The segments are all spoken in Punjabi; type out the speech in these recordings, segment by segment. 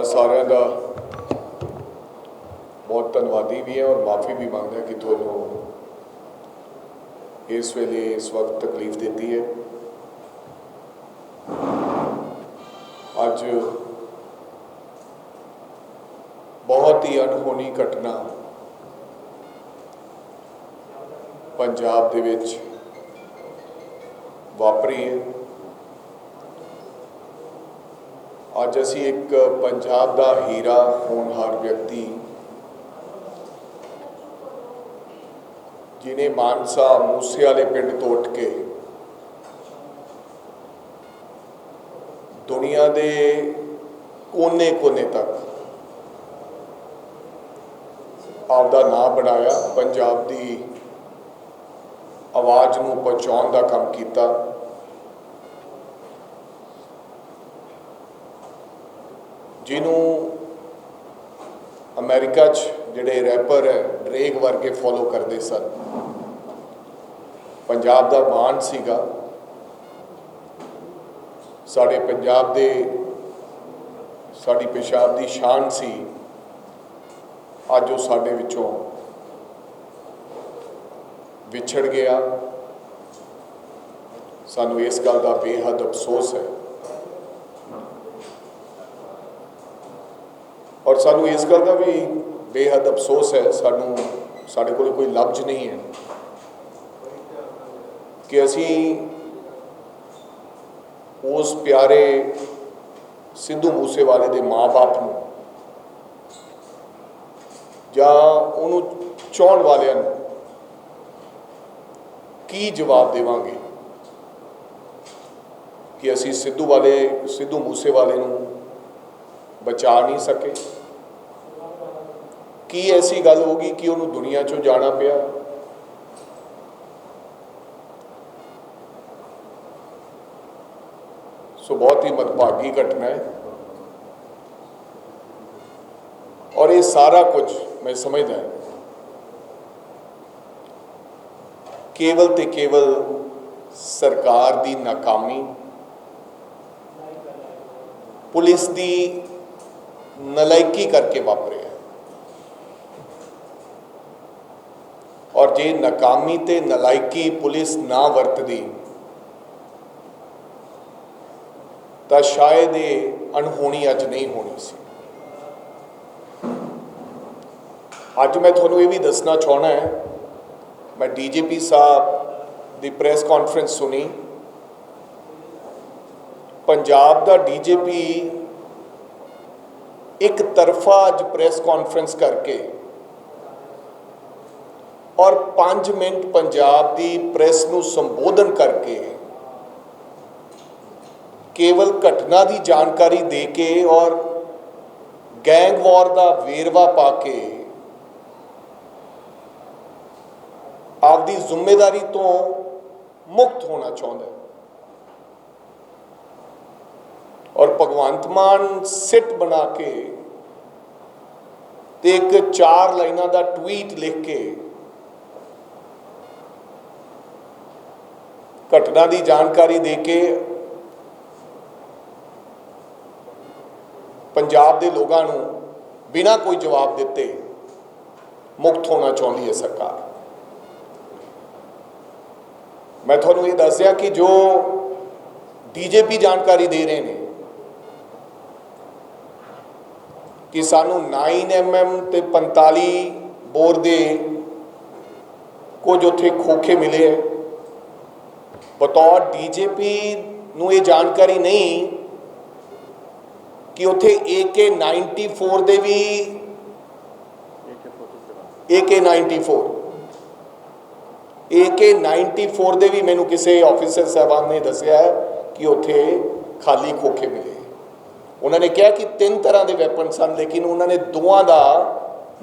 सारिਆਂ ਦਾ बहुत धन्यवादी भी है और माफ़ी भी मांगदा कि तुहानूं इस वेले इस वक्त तकलीफ देती है। अज बहुत ही अनहोनी घटना पंजाब दे विच वापरी है। अज असी एक पंजाब दा हीरा होनहार व्यक्ति जिन्हें मानसा मूसे वाले पिंड तो उठ के दुनिया के कोने कोने तक आपदा नाम बनाया, पंजाब की आवाज़ नूं पहुँचाउण दा काम कीता। जिन्हों अमेरिका जिहड़े रैपर है ड्रेक वर्गे फॉलो करते सन, पंजाब दा मान सीगा, साडे पंजाब दे साडी पेशाब दी शान सी। अज वो साडे विचों विछड़ गया। सानू इस गल का बेहद अफसोस है और सानू इस गल का भी बेहद अफसोस है, साडे कोल कोई लफ्ज़ नहीं है कि असी उस प्यारे सिद्धू मूसेवाले के माँ बाप नूं जां उहनूं चाहण वालियां नूं की जवाब देवांगे कि असी सिद्धू मूसेवाले नूं बचा नहीं सके। की ऐसी गल होगी कि उन्होंने दुनिया चों जाना पिया। सो बहुत ही मंदभागी घटना है और ये सारा कुछ मैं समझदा केवल ते केवल सरकार की नाकामी, पुलिस की नलायकी करके वापरे। और जे नाकामी ते नलायकी पुलिस ना वरतदी तो शायद ये अनहोनी अज नहीं होनी सी। अज मैं थोनों ये भी दसना चाहना है, मैं DGP साहब की प्रेस कॉन्फ्रेंस सुनी। पंजाब का DGP एक तरफा अज प्रेस कॉन्फ्रेंस करके और 5 मिनट पंजाब की प्रेस नूं संबोधन करके केवल घटना की जानकारी दे के और गैंग वॉर का वेरवा पा के आपकी जिम्मेदारी तो मुक्त होना चाहता है। और भगवंत मान सिट बना के ते एक 4 लाइनों का ट्वीट लिख के घटना की जानकारी दे के पंजाब के लोगों को बिना कोई जवाब दिते मुक्त होना चाहती है सरकार। मैं थोनों ये दस दिया कि जो DGP जानकारी दे रहे हैं कि सानू 9mm ते 45 बोर दे कुछ उत्थे खोखे मिले है। बतौर DGP नूं ये जानकारी नहीं कि उत्थे AK-94 दे भी AK-94 दे भी मैनू किसी ऑफिसर साहबान ने दसिया है कि उत्थे खाली खोखे मिले। उन्होंने कहा कि 3 तरह के वैपन सन, लेकिन उन्होंने दोवां का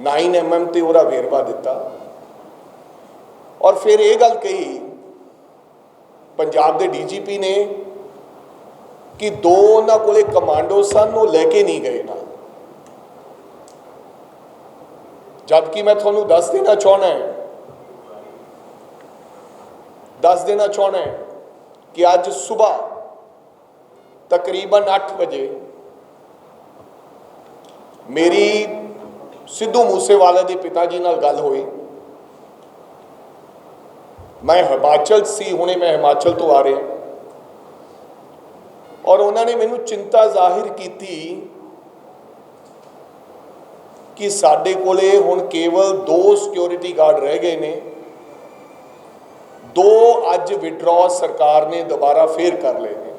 9mm ते उहदा वेरवा दिता। और फिर ये गल कही पंजाब के DGP ने कि 2 उन्हां कोले कमांडो सन, वो लैके नहीं गए ना। जबकि मैं थोनों दस देना चाहना है कि अज सुबह तकरीबन 8 बजे मेरी सिद्धू मूसेवाले के पिता जी नाल गल हुई। मैं हिमाचल सी, हुणे मैं हिमाचल तो आ रहा, और उन्होंने मैनू चिंता जाहिर की कि साडे कोले हुण केवल 2 सिक्योरिटी गार्ड रह गए ने। 2 अज विड्रॉ सरकार ने दोबारा फिर कर लए ने,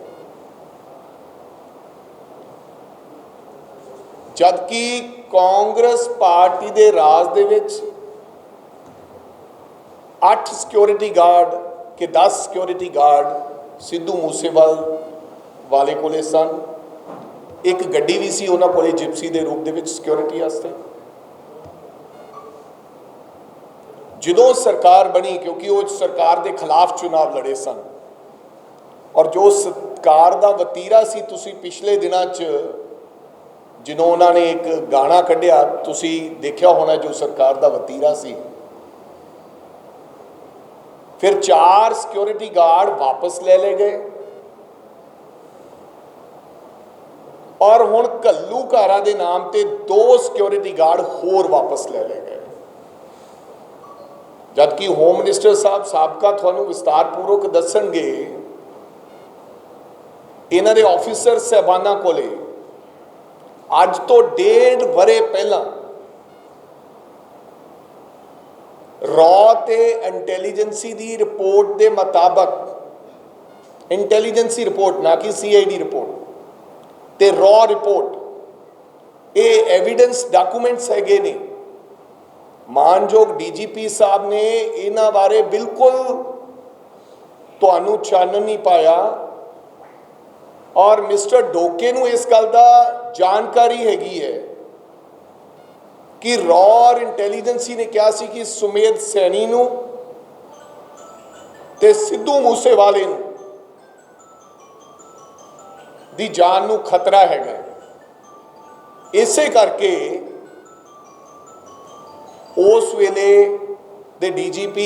जबकि कांग्रेस पार्टी दे राज दे विच 8 सिक्योरिटी गार्ड के 10 सिक्योरिटी गार्ड सिद्धू मूसेवाले कोले सन। एक गड्डी भी सी उन्हां कोले जिप्सी दे रूप दे विच सिक्योरिटी वास्ते। जदों सरकार बनी, क्योंकि वो सरकार के खिलाफ चुनाव लड़े सन, और जो सरकार का वतीरा सी, तुसी पिछले दिनों जिन्हों उन्होंने एक गाना कढ़िया, तुसी देखा होना, जो सरकार का वतीरा सी। फिर 4 सिक्योरिटी गार्ड वापस ले ले गए, और हुण घल्लूघारा के नाम से 2 सिक्योरिटी गार्ड होर वापस ले ले गए। जबकि होम मिनिस्टर साहब साबका थानू विस्तारपूर्वक दसणगे, इन्हां दे ऑफिसर साहबाना कोले अज तो 1.5 वरे पहला रॉ ते इंटैलीजेंसी दी रिपोर्ट के मुताबक, इंटैलीजेंसी रिपोर्ट ना कि CID रिपोर्ट ते रॉ रिपोर्ट, ये एविडेंस डॉक्यूमेंट्स हैगे ने। मानयोग DGP साहब ने इन्हां बारे बिल्कुल तुहानू चानन नहीं पाया, और मिस्टर डोके नू इस गल का जानकारी हैगी है कि रॉ और इंटैलीजेंसी ने कहा सी कि सुमेध सैनी नू ते सिद्धू मूसेवाले नू दी जान नू खतरा हैगा। इसे करके उस वेले दे DGP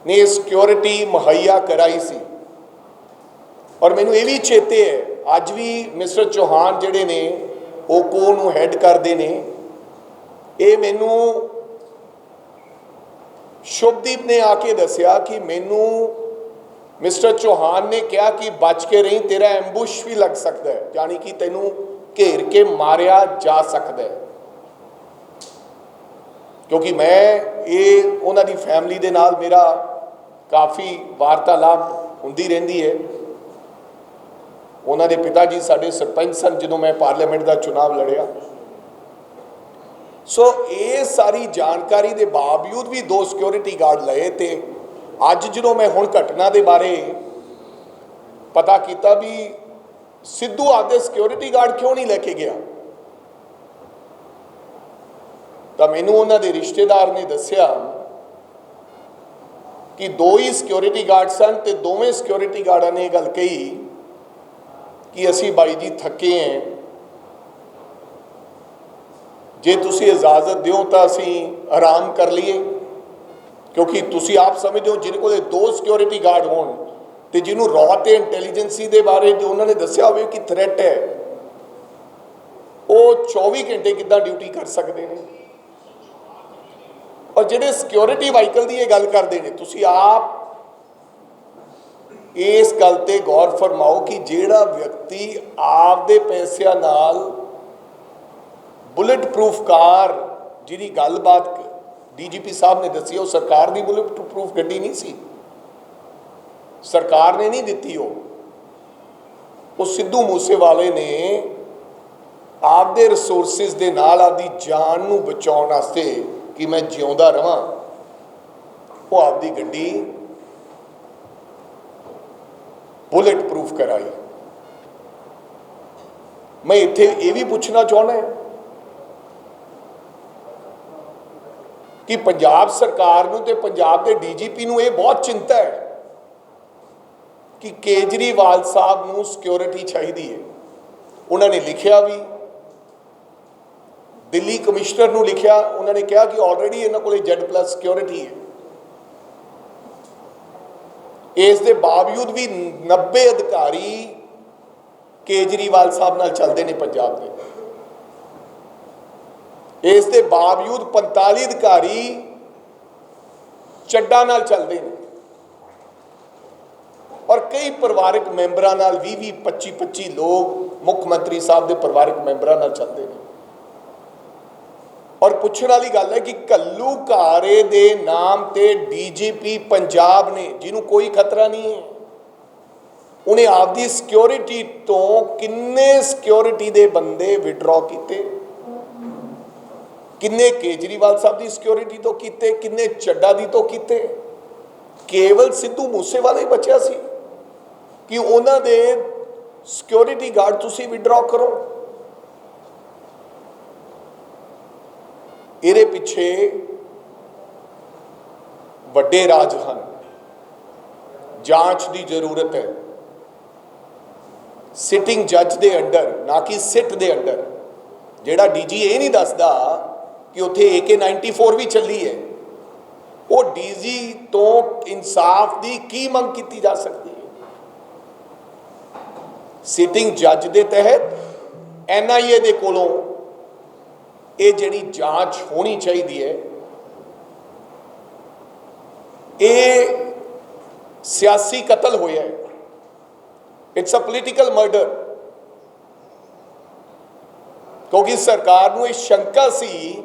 ने सिक्योरिटी मुहैया कराई सी। और मैनू ये भी चेते है, अज भी मिस्टर चौहान जिहड़े ने ओको नू हैड करते ने, ये मैनू शुभदीप ने आके दसिया कि मैनू मिस्टर चौहान ने कहा कि बच के रही, तेरा एम्बुश भी लग सकता है, यानी कि तेनू घेर के मारिया जा सकता है। क्योंकि मैं ये उन्हां दी फैमिली दे नाल मेरा काफ़ी वार्तालाप हुंदी रहिंदी है। उन्हां दे पिता जी साडे सरपंच सन जदों मैं पार्लीमेंट का चुनाव लड़िया। सो ये सारी जानकारी के बावजूद भी 2 सिक्योरिटी गार्ड लए। तो अज जो मैं हुण घटना के बारे पता किया भी सिद्धू आपदे सिक्योरिटी गार्ड क्यों नहीं लेके गया, तो मैनू उन्हां दे रिश्तेदार ने दसिया कि 2 ही सिक्योरिटी गार्ड सन, तो दोवें सिक्योरिटी गार्डा ने गल कही कि असी बाई जी थके हैं, जे तुसी इजाजत दिओ तो असी आराम कर लीए। क्योंकि तुसी आप समझो जिन्हें को 2 सिक्योरिटी गार्ड होण ते जिन्हों रॉ ते इंटैलीजेंसी के बारे जो उन्होंने दसिया हो कि थ्रैट है, वो 24 घंटे किद्दां ड्यूटी कर सकते हैं। और जिहड़े सिक्योरिटी वाहीकल की गल करते हैं, तुसी आप इस गल ते गौर फरमाओ कि जिहड़ा व्यक्ति आपदे पैसिਆਂ नाल बुलेट प्रूफ कार जिहदी गलबात DGP साहब ने दसी, वो सरकार की बुलेट प्रूफ गड्डी नहीं सी, सरकार ने नहीं दी। वो सिद्धू मूसेवाले ने आपदे रिसोर्सिस दे नाल आपदी जान नू बचाउण वास्ते कि मैं जिउंदा रवां, वो आपदी गड्डी बुलेट प्रूफ कराई। मैं इत्थे ये भी पूछना चाहना है कि पंजाब सरकार नूं ते पंजाब के DGP नूं ये बहुत चिंता है कि केजरीवाल साहब नूं सिक्योरिटी चाहिए है। उन्होंने लिखिया भी, दिल्ली कमिश्नर नूं लिखिया, उन्होंने कहा कि ऑलरेडी इन्हां कोले Z+ सिक्योरिटी है। इस दे बावजूद भी 90 अधिकारी केजरीवाल साहब नाल चलते हैं पंजाब के। ਇਸ ਦੇ ਬਾਵਜੂਦ 45 ਅਧਿਕਾਰੀ ਚੱਡਾ ਨਾਲ ਚੱਲਦੇ ਨੇ ਔਰ ਕਈ ਪਰਿਵਾਰਕ ਮੈਂਬਰਾਂ ਨਾਲ 20 25 ਲੋਕ ਮੁੱਖ ਮੰਤਰੀ ਸਾਹਿਬ ਦੇ ਪਰਿਵਾਰਕ ਮੈਂਬਰਾਂ ਨਾਲ ਚੱਲਦੇ ਨੇ। ਔਰ ਪੁੱਛਣ ਵਾਲੀ ਗੱਲ ਹੈ ਕਿ ਘੱਲੂਘਾਰੇ ਦੇ ਨਾਮ ਤੇ ਡੀਜੀਪੀ ਪੰਜਾਬ ਨੇ, ਜਿਹਨੂੰ ਕੋਈ ਖਤਰਾ ਨਹੀਂ ਹੈ, ਉਹਨੇ ਆਪਦੀ ਸਿਕਿਉਰਿਟੀ ਤੋਂ ਕਿੰਨੇ ਸਿਕਿਉਰਿਟੀ ਦੇ ਬੰਦੇ ਵਿਡਰਾ ਕੀਤੇ, ਕਿੰਨੇ ਕੇਜਰੀਵਾਲ ਸਾਹਿਬ ਦੀ ਸਿਕਿਉਰਿਟੀ ਤੋਂ ਕੀਤੇ, ਕਿੰਨੇ ਚੱਡਾ ਦੀ ਤੋਂ ਕੀਤੇ। ਕੇਵਲ ਸਿੱਧੂ ਮੂਸੇਵਾਲਾ ਹੀ ਬਚਿਆ ਸੀ ਕਿ ਉਹਨਾਂ ਦੇ ਸਿਕਿਉਰਿਟੀ ਗਾਰਡ ਤੁਸੀਂ ਵਿਡਰਾ ਕਰੋ। ਇਹਦੇ ਪਿੱਛੇ ਵੱਡੇ ਰਾਜ ਹਨ, ਜਾਂਚ ਦੀ ਜ਼ਰੂਰਤ ਹੈ। ਸਿਟਿੰਗ ਜੱਜ ਦੇ ਅੰਡਰ, ਨਾ ਕਿ ਸਿੱਟ ਦੇ ਅੰਡਰ। ਜਿਹੜਾ ਡੀਜੀ ਇਹ ਨਹੀਂ ਦੱਸਦਾ ਕਿ ਉੱਥੇ AK-94 ਵੀ ਚੱਲੀ ਹੈ, ਉਹ ਡੀਜੀ ਤੋਂ ਇਨਸਾਫ ਦੀ ਕੀ ਮੰਗ ਕੀਤੀ ਜਾ ਸਕਦੀ ਹੈ? ਸਿਟਿੰਗ ਜੱਜ ਦੇ ਤਹਿਤ NIA ਦੇ ਕੋਲੋਂ ਇਹ ਜਿਹੜੀ ਜਾਂਚ ਹੋਣੀ ਚਾਹੀਦੀ ਹੈ। ਇਹ ਸਿਆਸੀ ਕਤਲ ਹੋਇਆ ਹੈ, ਇਟਸ ਅ ਪੋਲੀਟੀਕਲ ਮਰਡਰ। ਕਿਉਂਕਿ ਸਰਕਾਰ ਨੂੰ ਇਹ ਸ਼ੰਕਾ ਸੀ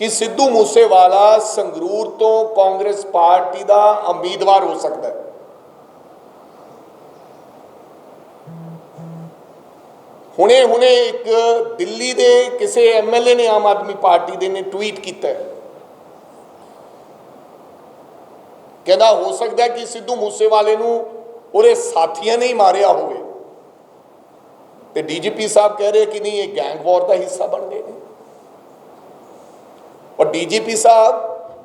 ਕਿ ਸਿੱਧੂ ਮੂਸੇਵਾਲਾ ਸੰਗਰੂਰ ਤੋਂ ਕਾਂਗਰਸ ਪਾਰਟੀ ਦਾ ਉਮੀਦਵਾਰ ਹੋ ਸਕਦਾ ਹੈ। ਹੁਣੇ ਇੱਕ ਦਿੱਲੀ ਦੇ ਕਿਸੇ MLA ਨੇ, ਆਮ ਆਦਮੀ ਪਾਰਟੀ ਦੇ ਨੇ, ਟਵੀਟ ਕੀਤਾ ਹੈ, ਕਹਿੰਦਾ ਹੋ ਸਕਦਾ ਕਿ ਸਿੱਧੂ ਮੂਸੇਵਾਲੇ ਨੂੰ ਉਹਦੇ ਸਾਥੀਆਂ ਨੇ ਹੀ ਮਾਰਿਆ ਹੋਵੇ। ਤੇ ਡੀਜੀਪੀ ਸਾਹਿਬ ਕਹਿ ਰਹੇ ਕਿ ਨਹੀਂ, ਇਹ ਗੈਂਗ ਵਾਰ ਦਾ ਹਿੱਸਾ ਬਣ ਗਏ ਨੇ। ਔਰ ਡੀਜੀਪੀ ਸਾਹਿਬ,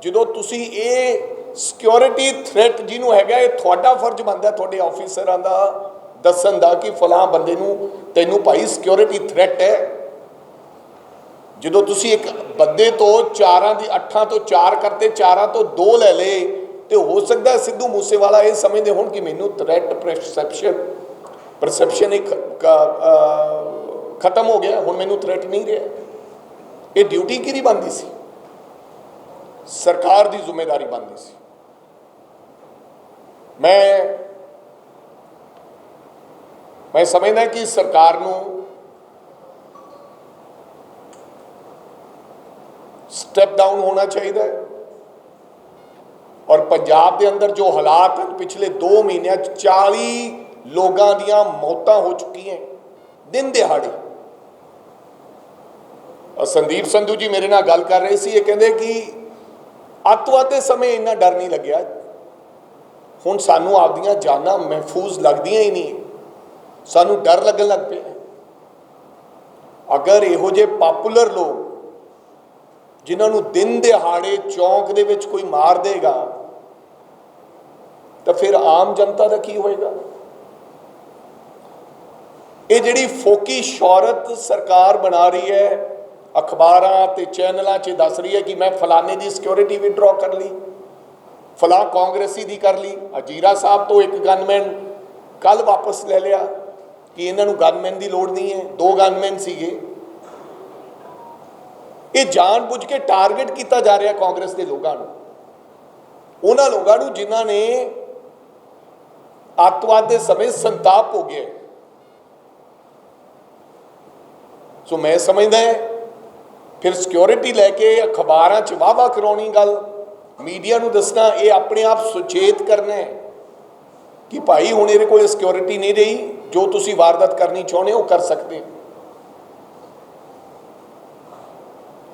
ਜਦੋਂ ਤੁਸੀਂ ਇਹ ਸਿਕਿਉਰਿਟੀ ਥ੍ਰੈਟ ਜਿਹਨੂੰ ਹੈਗਾ, ਇਹ ਤੁਹਾਡਾ ਫਰਜ਼ ਬਣਦਾ ਤੁਹਾਡੇ ਆਫੀਸਰਾਂ ਦਾ ਦੱਸਣ ਦਾ ਕਿ ਫਲਾਂ ਬੰਦੇ ਨੂੰ ਤੈਨੂੰ ਭਾਈ ਸਿਕਿਉਰਿਟੀ ਥ੍ਰੈਟ ਹੈ। ਜਦੋਂ ਤੁਸੀਂ ਇੱਕ ਬੰਦੇ ਤੋਂ 8 ਤੋਂ 4 ਕਰਤੇ, 4 ਤੋਂ 2 ਲੈ ਲਏ, ਤੇ ਹੋ ਸਕਦਾ ਸਿੱਧੂ ਮੂਸੇਵਾਲਾ ਇਹ ਸਮਝਦੇ ਹੁਣ ਕਿ ਮੈਨੂੰ ਥ੍ਰੈਟ ਪਰਸੈਪਸ਼ਨ ਇੱਕ ਖਤਮ ਹੋ ਗਿਆ, ਹੁਣ ਮੈਨੂੰ ਥ੍ਰੈਟ ਨਹੀਂ ਰਿਹਾ। ਇਹ ਡਿਊਟੀ ਕਿਹਦੀ ਬਣਦੀ ਸੀ? ਸਰਕਾਰ ਦੀ ਜ਼ਿੰਮੇਵਾਰੀ ਬਣਦੀ ਸੀ। ਮੈਂ ਸਮਝਦਾ ਕਿ ਸਰਕਾਰ ਨੂੰ ਸਟੈਪ ਡਾਊਨ ਹੋਣਾ ਚਾਹੀਦਾ ਹੈ। ਔਰ ਪੰਜਾਬ ਦੇ ਅੰਦਰ ਜੋ ਹਾਲਾਤ ਹਨ, ਪਿਛਲੇ 2 ਮਹੀਨਿਆਂ 'ਚ 40 ਲੋਕਾਂ ਦੀਆਂ ਮੌਤਾਂ ਹੋ ਚੁੱਕੀਆਂ ਦਿਨ ਦਿਹਾੜੇ। ਸੰਦੀਪ ਸੰਧੂ ਜੀ ਮੇਰੇ ਨਾਲ ਗੱਲ ਕਰ ਰਹੇ ਸੀ, ਇਹ ਕਹਿੰਦੇ ਕਿ ਅੱਤਵਾਦ ਦੇ ਸਮੇਂ ਇੰਨਾ ਡਰ ਨਹੀਂ ਲੱਗਿਆ, ਹੁਣ ਸਾਨੂੰ ਆਪਦੀਆਂ ਜਾਨਾਂ ਮਹਿਫੂਜ਼ ਲੱਗਦੀਆਂ ਹੀ ਨਹੀਂ, ਸਾਨੂੰ ਡਰ ਲੱਗਣ ਲੱਗ ਪਿਆ। ਅਗਰ ਇਹੋ ਜਿਹੇ ਪਾਪੂਲਰ ਲੋਕ ਜਿਨ੍ਹਾਂ ਨੂੰ ਦਿਨ ਦਿਹਾੜੇ ਚੌਂਕ ਦੇ ਵਿੱਚ ਕੋਈ ਮਾਰ ਦੇਗਾ, ਤਾਂ ਫਿਰ ਆਮ ਜਨਤਾ ਦਾ ਕੀ ਹੋਏਗਾ? ਇਹ ਜਿਹੜੀ ਫੋਕੀ ਸ਼ੌਹਰਤ ਸਰਕਾਰ ਬਣਾ ਰਹੀ ਹੈ, ਅਖਬਾਰਾਂ ਤੇ ਚੈਨਲਾਂ 'ਚ ਦੱਸ ਰਹੀ ਹੈ ਕਿ ਮੈਂ ਫਲਾਣੇ ਦੀ ਸਿਕਿਉਰਿਟੀ ਵਿਡਰਾ ਕਰ ਲਈ, ਫਲਾਂ ਕਾਂਗਰਸੀ ਦੀ ਕਰ ਲਈ। ਅਜੀਰਾ ਸਾਹਿਬ ਤੋਂ ਇੱਕ ਗਨਮੈਨ ਕੱਲ ਵਾਪਸ ਲੈ ਲਿਆ ਕਿ ਇਹਨਾਂ ਨੂੰ ਗਨਮੈਨ ਦੀ ਲੋੜ ਨਹੀਂ ਹੈ, 2 ਗਨਮੈਨ ਸੀਗੇ। ਇਹ ਜਾਣ ਬੁੱਝ ਕੇ ਟਾਰਗੇਟ ਕੀਤਾ ਜਾ ਰਿਹਾ ਕਾਂਗਰਸ ਦੇ ਲੋਕਾਂ ਨੂੰ, ਉਹਨਾਂ ਲੋਕਾਂ ਨੂੰ ਜਿਨ੍ਹਾਂ ਨੇ ਅੱਤਵਾਦ ਦੇ ਸਮੇਂ ਸੰਤਾਪ ਹੋ ਗਿਆ। ਸੋ ਮੈਂ ਸਮਝਦਾ ਫਿਰ ਸਿਕਿਉਰਿਟੀ ਲੈ ਕੇ ਅਖਬਾਰਾਂ 'ਚ ਵਾਹ ਕਰਾਉਣੀ ਗੱਲ, ਮੀਡੀਆ ਨੂੰ ਦੱਸਣਾ, ਇਹ ਆਪਣੇ ਆਪ ਸੁਚੇਤ ਕਰਨਾ ਹੈ ਕਿ ਭਾਈ ਹੁਣ ਇਹਦੇ ਕੋਲ ਸਿਕਿਉਰਿਟੀ ਨਹੀਂ ਰਹੀ, ਜੋ ਤੁਸੀਂ ਵਾਰਦਾਤ ਕਰਨੀ ਚਾਹੁੰਦੇ ਹੋ ਕਰ ਸਕਦੇ।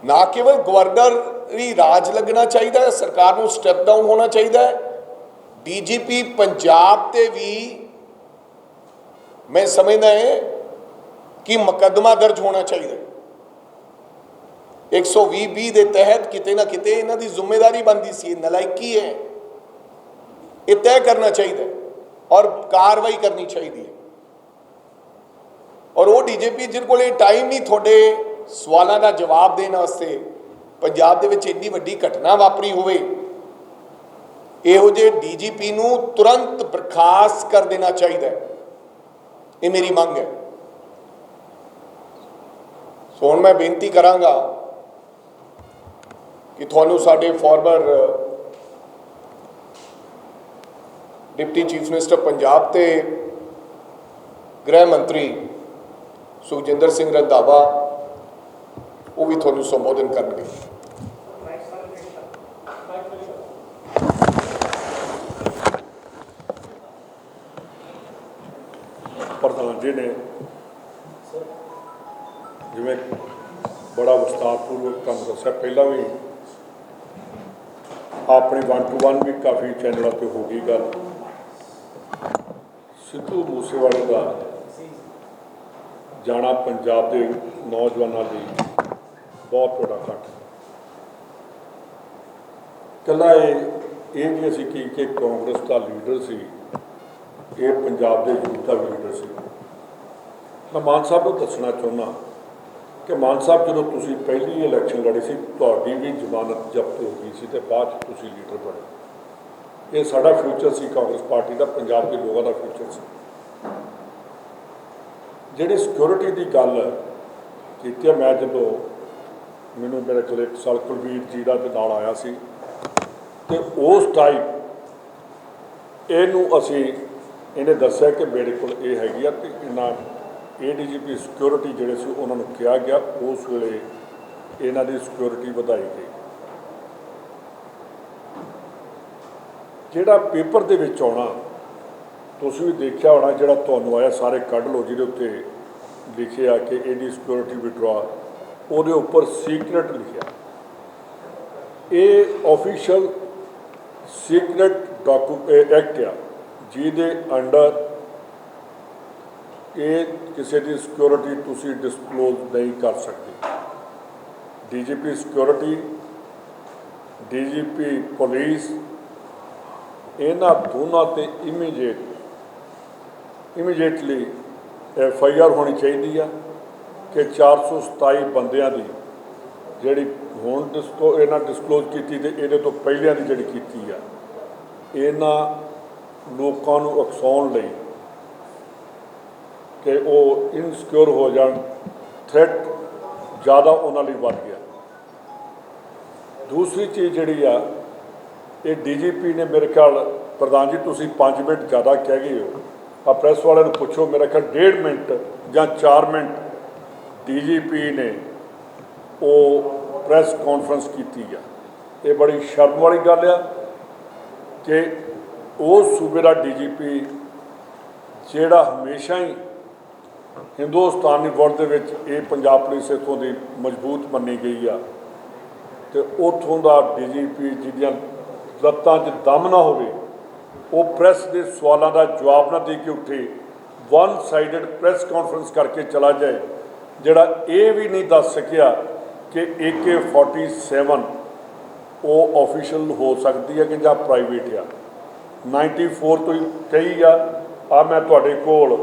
ਨਾ ਕੇਵਲ ਗਵਰਨਰੀ ਰਾਜ ਲੱਗਣਾ ਚਾਹੀਦਾ ਹੈ, ਸਰਕਾਰ ਨੂੰ ਸਟੈਪ ਡਾਊਨ ਹੋਣਾ ਚਾਹੀਦਾ ਹੈ। ਡੀਜੀਪੀ ਪੰਜਾਬ ਤੇ ਵੀ ਮੈਂ ਸਮਝਦਾ ਹੈ ਕਿ ਮੁਕੱਦਮਾ ਦਰਜ ਹੋਣਾ ਚਾਹੀਦਾ। 120(b) ਦੇ ਤਹਿਤ ਕਿਤੇ ਨਾ ਕਿਤੇ ਇਹਨਾਂ ਦੀ ਜ਼ਿੰਮੇਵਾਰੀ ਬਣਦੀ ਸੀ, ਇਹ ਨਲਾਇਕੀ ਹੈ, ਇਹ ਤੈਅ ਕਰਨਾ ਚਾਹੀਦਾ ਔਰ ਕਾਰਵਾਈ ਕਰਨੀ ਚਾਹੀਦੀ ਹੈ। ਔਰ ਉਹ ਡੀਜੀਪੀ ਜਿਹਦੇ ਕੋਲ ਟਾਈਮ ਨਹੀਂ ਤੁਹਾਡੇ ਸਵਾਲਾਂ ਦਾ ਜਵਾਬ ਦੇਣ ਵਾਸਤੇ, ਪੰਜਾਬ ਦੇ ਵਿੱਚ ਇੰਨੀ ਵੱਡੀ ਘਟਨਾ ਵਾਪਰੀ ਹੋਵੇ, ਇਹੋ ਜਿਹੇ ਡੀਜੀਪੀ ਨੂੰ ਤੁਰੰਤ ਬਰਖਾਸਤ ਕਰ ਦੇਣਾ ਚਾਹੀਦਾ ਹੈ। ਇਹ ਮੇਰੀ ਮੰਗ ਹੈ। ਸੋ ਹੁਣ ਮੈਂ ਬੇਨਤੀ ਕਰਾਂਗਾ ਕਿ ਤੁਹਾਨੂੰ ਸਾਡੇ farmer deputy chief minister Punjab ਤੇ ਗ੍ਰਹਿ ਮੰਤਰੀ ਸੁਖਜਿੰਦਰ ਸਿੰਘ ਰੰਧਾਵਾ ਉਹ ਵੀ ਤੁਹਾਨੂੰ ਸੰਬੋਧਨ ਕਰਨਗੇ। ਪ੍ਰਧਾਨ ਜੀ ਨੇ ਜਿਵੇਂ ਬੜਾ ਵਿਸਤਾਰਪੂਰਵਕ ਤੁਹਾਨੂੰ ਦੱਸਿਆ, ਪਹਿਲਾਂ ਵੀ ਆਪਣੇ 1-to-1 ਵੀ ਕਾਫੀ ਚੈਨਲਾਂ 'ਤੇ ਹੋ ਗਈ ਗੱਲ। ਸਿੱਧੂ ਮੂਸੇਵਾਲੇ ਦਾ ਜਾਣਾ ਪੰਜਾਬ ਦੇ ਨੌਜਵਾਨਾਂ ਲਈ ਬਹੁਤ ਵੱਡਾ ਘਾਟਾ। ਇਕੱਲਾ ਇਹ ਨਹੀਂ ਅਸੀਂ ਕਿ ਕਾਂਗਰਸ ਦਾ ਲੀਡਰ ਸੀ, ਇਹ ਪੰਜਾਬ ਦੇ ਯੂਥ ਦਾ ਵੀ ਲੀਡਰ ਸੀ। ਮੈਂ ਮਾਨ ਸਾਹਿਬ ਨੂੰ ਦੱਸਣਾ ਚਾਹੁੰਦਾ ਕਿ ਮਾਨ ਸਾਹਿਬ, ਜਦੋਂ ਤੁਸੀਂ ਪਹਿਲੀ ਇਲੈਕਸ਼ਨ ਲੜੇ ਸੀ ਤੁਹਾਡੀ ਵੀ ਜ਼ਮਾਨਤ ਜ਼ਬਤ ਹੋ ਗਈ ਸੀ ਅਤੇ ਬਾਅਦ 'ਚ ਤੁਸੀਂ ਲੀਡਰ ਬਣੇ। ਇਹ ਸਾਡਾ ਫਿਊਚਰ ਸੀ, ਕਾਂਗਰਸ ਪਾਰਟੀ ਦਾ, ਪੰਜਾਬ ਦੇ ਲੋਕਾਂ ਦਾ ਫਿਊਚਰ ਸੀ। ਜਿਹੜੀ ਸਿਕਿਉਰਿਟੀ ਦੀ ਗੱਲ ਕੀਤੀ ਹੈ, ਮੈਂ ਜਦੋਂ ਮੈਨੂੰ ਮੇਰੇ ਕੋਲ 1 ਸਾਲ ਕੁਲਵੀਰ ਜੀ ਦਾ ਦੇ ਨਾਲ ਆਇਆ ਸੀ ਅਤੇ ਉਸ ਟਾਈਮ ਇਹਨੇ ਦੱਸਿਆ ਕਿ ਮੇਰੇ ਕੋਲ ਇਹ ਹੈਗੀ ਆ ਅਤੇ ਇਹਨਾਂ ADGP ਸਿਕਿਉਰਿਟੀ ਜਿਹੜੇ ਸੀ ਉਹਨਾਂ ਨੂੰ ਕਿਹਾ ਗਿਆ। ਉਸ ਵੇਲੇ ਇਹਨਾਂ ਦੀ ਸਿਕਿਉਰਿਟੀ ਵਧਾਈ ਗਈ। ਜਿਹੜਾ ਪੇਪਰ ਦੇ ਵਿੱਚ ਆਉਣਾ ਤੁਸੀਂ ਵੀ ਦੇਖਿਆ ਹੋਣਾ, ਜਿਹੜਾ ਤੁਹਾਨੂੰ ਆਇਆ ਸਾਰੇ ਕੱਢ ਲਓ, ਜਿਹਦੇ ਉੱਤੇ ਲਿਖਿਆ ਕਿ ਇਹਦੀ ਸਿਕਿਉਰਿਟੀ ਵਿਡਰਾ, ਉਹਦੇ ਉੱਪਰ ਸੀਕਰੇਟ ਲਿਖਿਆ। ਇਹ ਆਫੀਸ਼ੀਅਲ ਸੀਕਰੇਟ ਐਕਟ ਆ, ਜਿਹਦੇ ਅੰਡਰ ਇਹ ਕਿਸੇ ਦੀ ਸਿਕਿਉਰਿਟੀ ਤੁਸੀਂ ਡਿਸਕਲੋਜ਼ ਨਹੀਂ ਕਰ ਸਕਦੇ। DGP ਸਿਕਿਉਰਿਟੀ, DGP ਪੁਲਿਸ, ਇਹਨਾਂ ਦੋਨਾਂ 'ਤੇ ਇਮੀਡੀਏਟਲੀ FIR ਹੋਣੀ ਚਾਹੀਦੀ ਆ ਕਿ 427 ਬੰਦਿਆਂ ਦੀ ਜਿਹੜੀ ਹੁਣ ਇਹਨਾਂ ਡਿਸਕਲੋਜ਼ ਕੀਤੀ ਅਤੇ ਇਹਦੇ ਤੋਂ ਪਹਿਲਿਆਂ ਦੀ ਜਿਹੜੀ ਕੀਤੀ ਆ, ਇਹਨਾਂ ਲੋਕਾਂ ਨੂੰ ਉਕਸਾਉਣ ਲਈ ਕਿ ਉਹ ਇਨਸਿਕਿਉਰ ਹੋ ਜਾਣ, ਥ੍ਰੈਟ ਜ਼ਿਆਦਾ ਉਹਨਾਂ ਲਈ ਵੱਧ ਗਿਆ। ਦੂਸਰੀ ਚੀਜ਼ ਜਿਹੜੀ ਆ, ਇਹ DGP ਨੇ ਮੇਰੇ ਖਿਆਲ, ਪ੍ਰਧਾਨ ਜੀ ਤੁਸੀਂ 5 ਮਿੰਟ ਜ਼ਿਆਦਾ ਕਹਿ ਗਏ ਹੋ, ਆ ਪ੍ਰੈਸ ਵਾਲਿਆਂ ਨੂੰ ਪੁੱਛੋ, ਮੇਰਾ ਖਿਆਲ 1.5 ਮਿੰਟ ਜਾਂ 4 ਮਿੰਟ DGP ਨੇ ਉਹ ਪ੍ਰੈਸ ਕਾਨਫਰੰਸ ਕੀਤੀ ਆ। ਇਹ ਬੜੀ ਸ਼ਰਮ ਵਾਲੀ ਗੱਲ ਆ ਕਿ ਉਸ ਸੂਬੇ ਦਾ DGP ਜਿਹੜਾ ਹਮੇਸ਼ਾ ਹੀ ਹਿੰਦੁਸਤਾਨੀ ਵਰਲਡ ਦੇ ਵਿੱਚ ਇਹ ਪੰਜਾਬ ਪੁਲਿਸ ਇੱਥੋਂ ਦੀ ਮਜ਼ਬੂਤ ਮੰਨੀ ਗਈ ਆ, ਅਤੇ ਉੱਥੋਂ ਦਾ DGP ਜਿਹਦੀਆਂ ਲੱਤਾਂ 'ਚ ਦਮ ਨਾ ਹੋਵੇ, ਉਹ ਪ੍ਰੈਸ ਦੇ ਸਵਾਲਾਂ ਦਾ ਜਵਾਬ ਨਾ ਦੇ ਕੇ ਉੱਠੇ, ਵਨ ਸਾਈਡਡ ਪ੍ਰੈਸ ਕਾਨਫਰੰਸ ਕਰਕੇ ਚਲਾ ਜਾਏ, ਜਿਹੜਾ ਇਹ ਵੀ ਨਹੀਂ ਦੱਸ ਸਕਿਆ ਕਿ AK-47 ਉਹ ਆਫੀਸ਼ੀਅਲ ਹੋ ਸਕਦੀ ਹੈ ਕਿ ਜਾਂ ਪ੍ਰਾਈਵੇਟ ਆ। 94 ਤੋਂ ਹੀ ਕਹੀ ਆ ਮੈਂ ਤੁਹਾਡੇ ਕੋਲ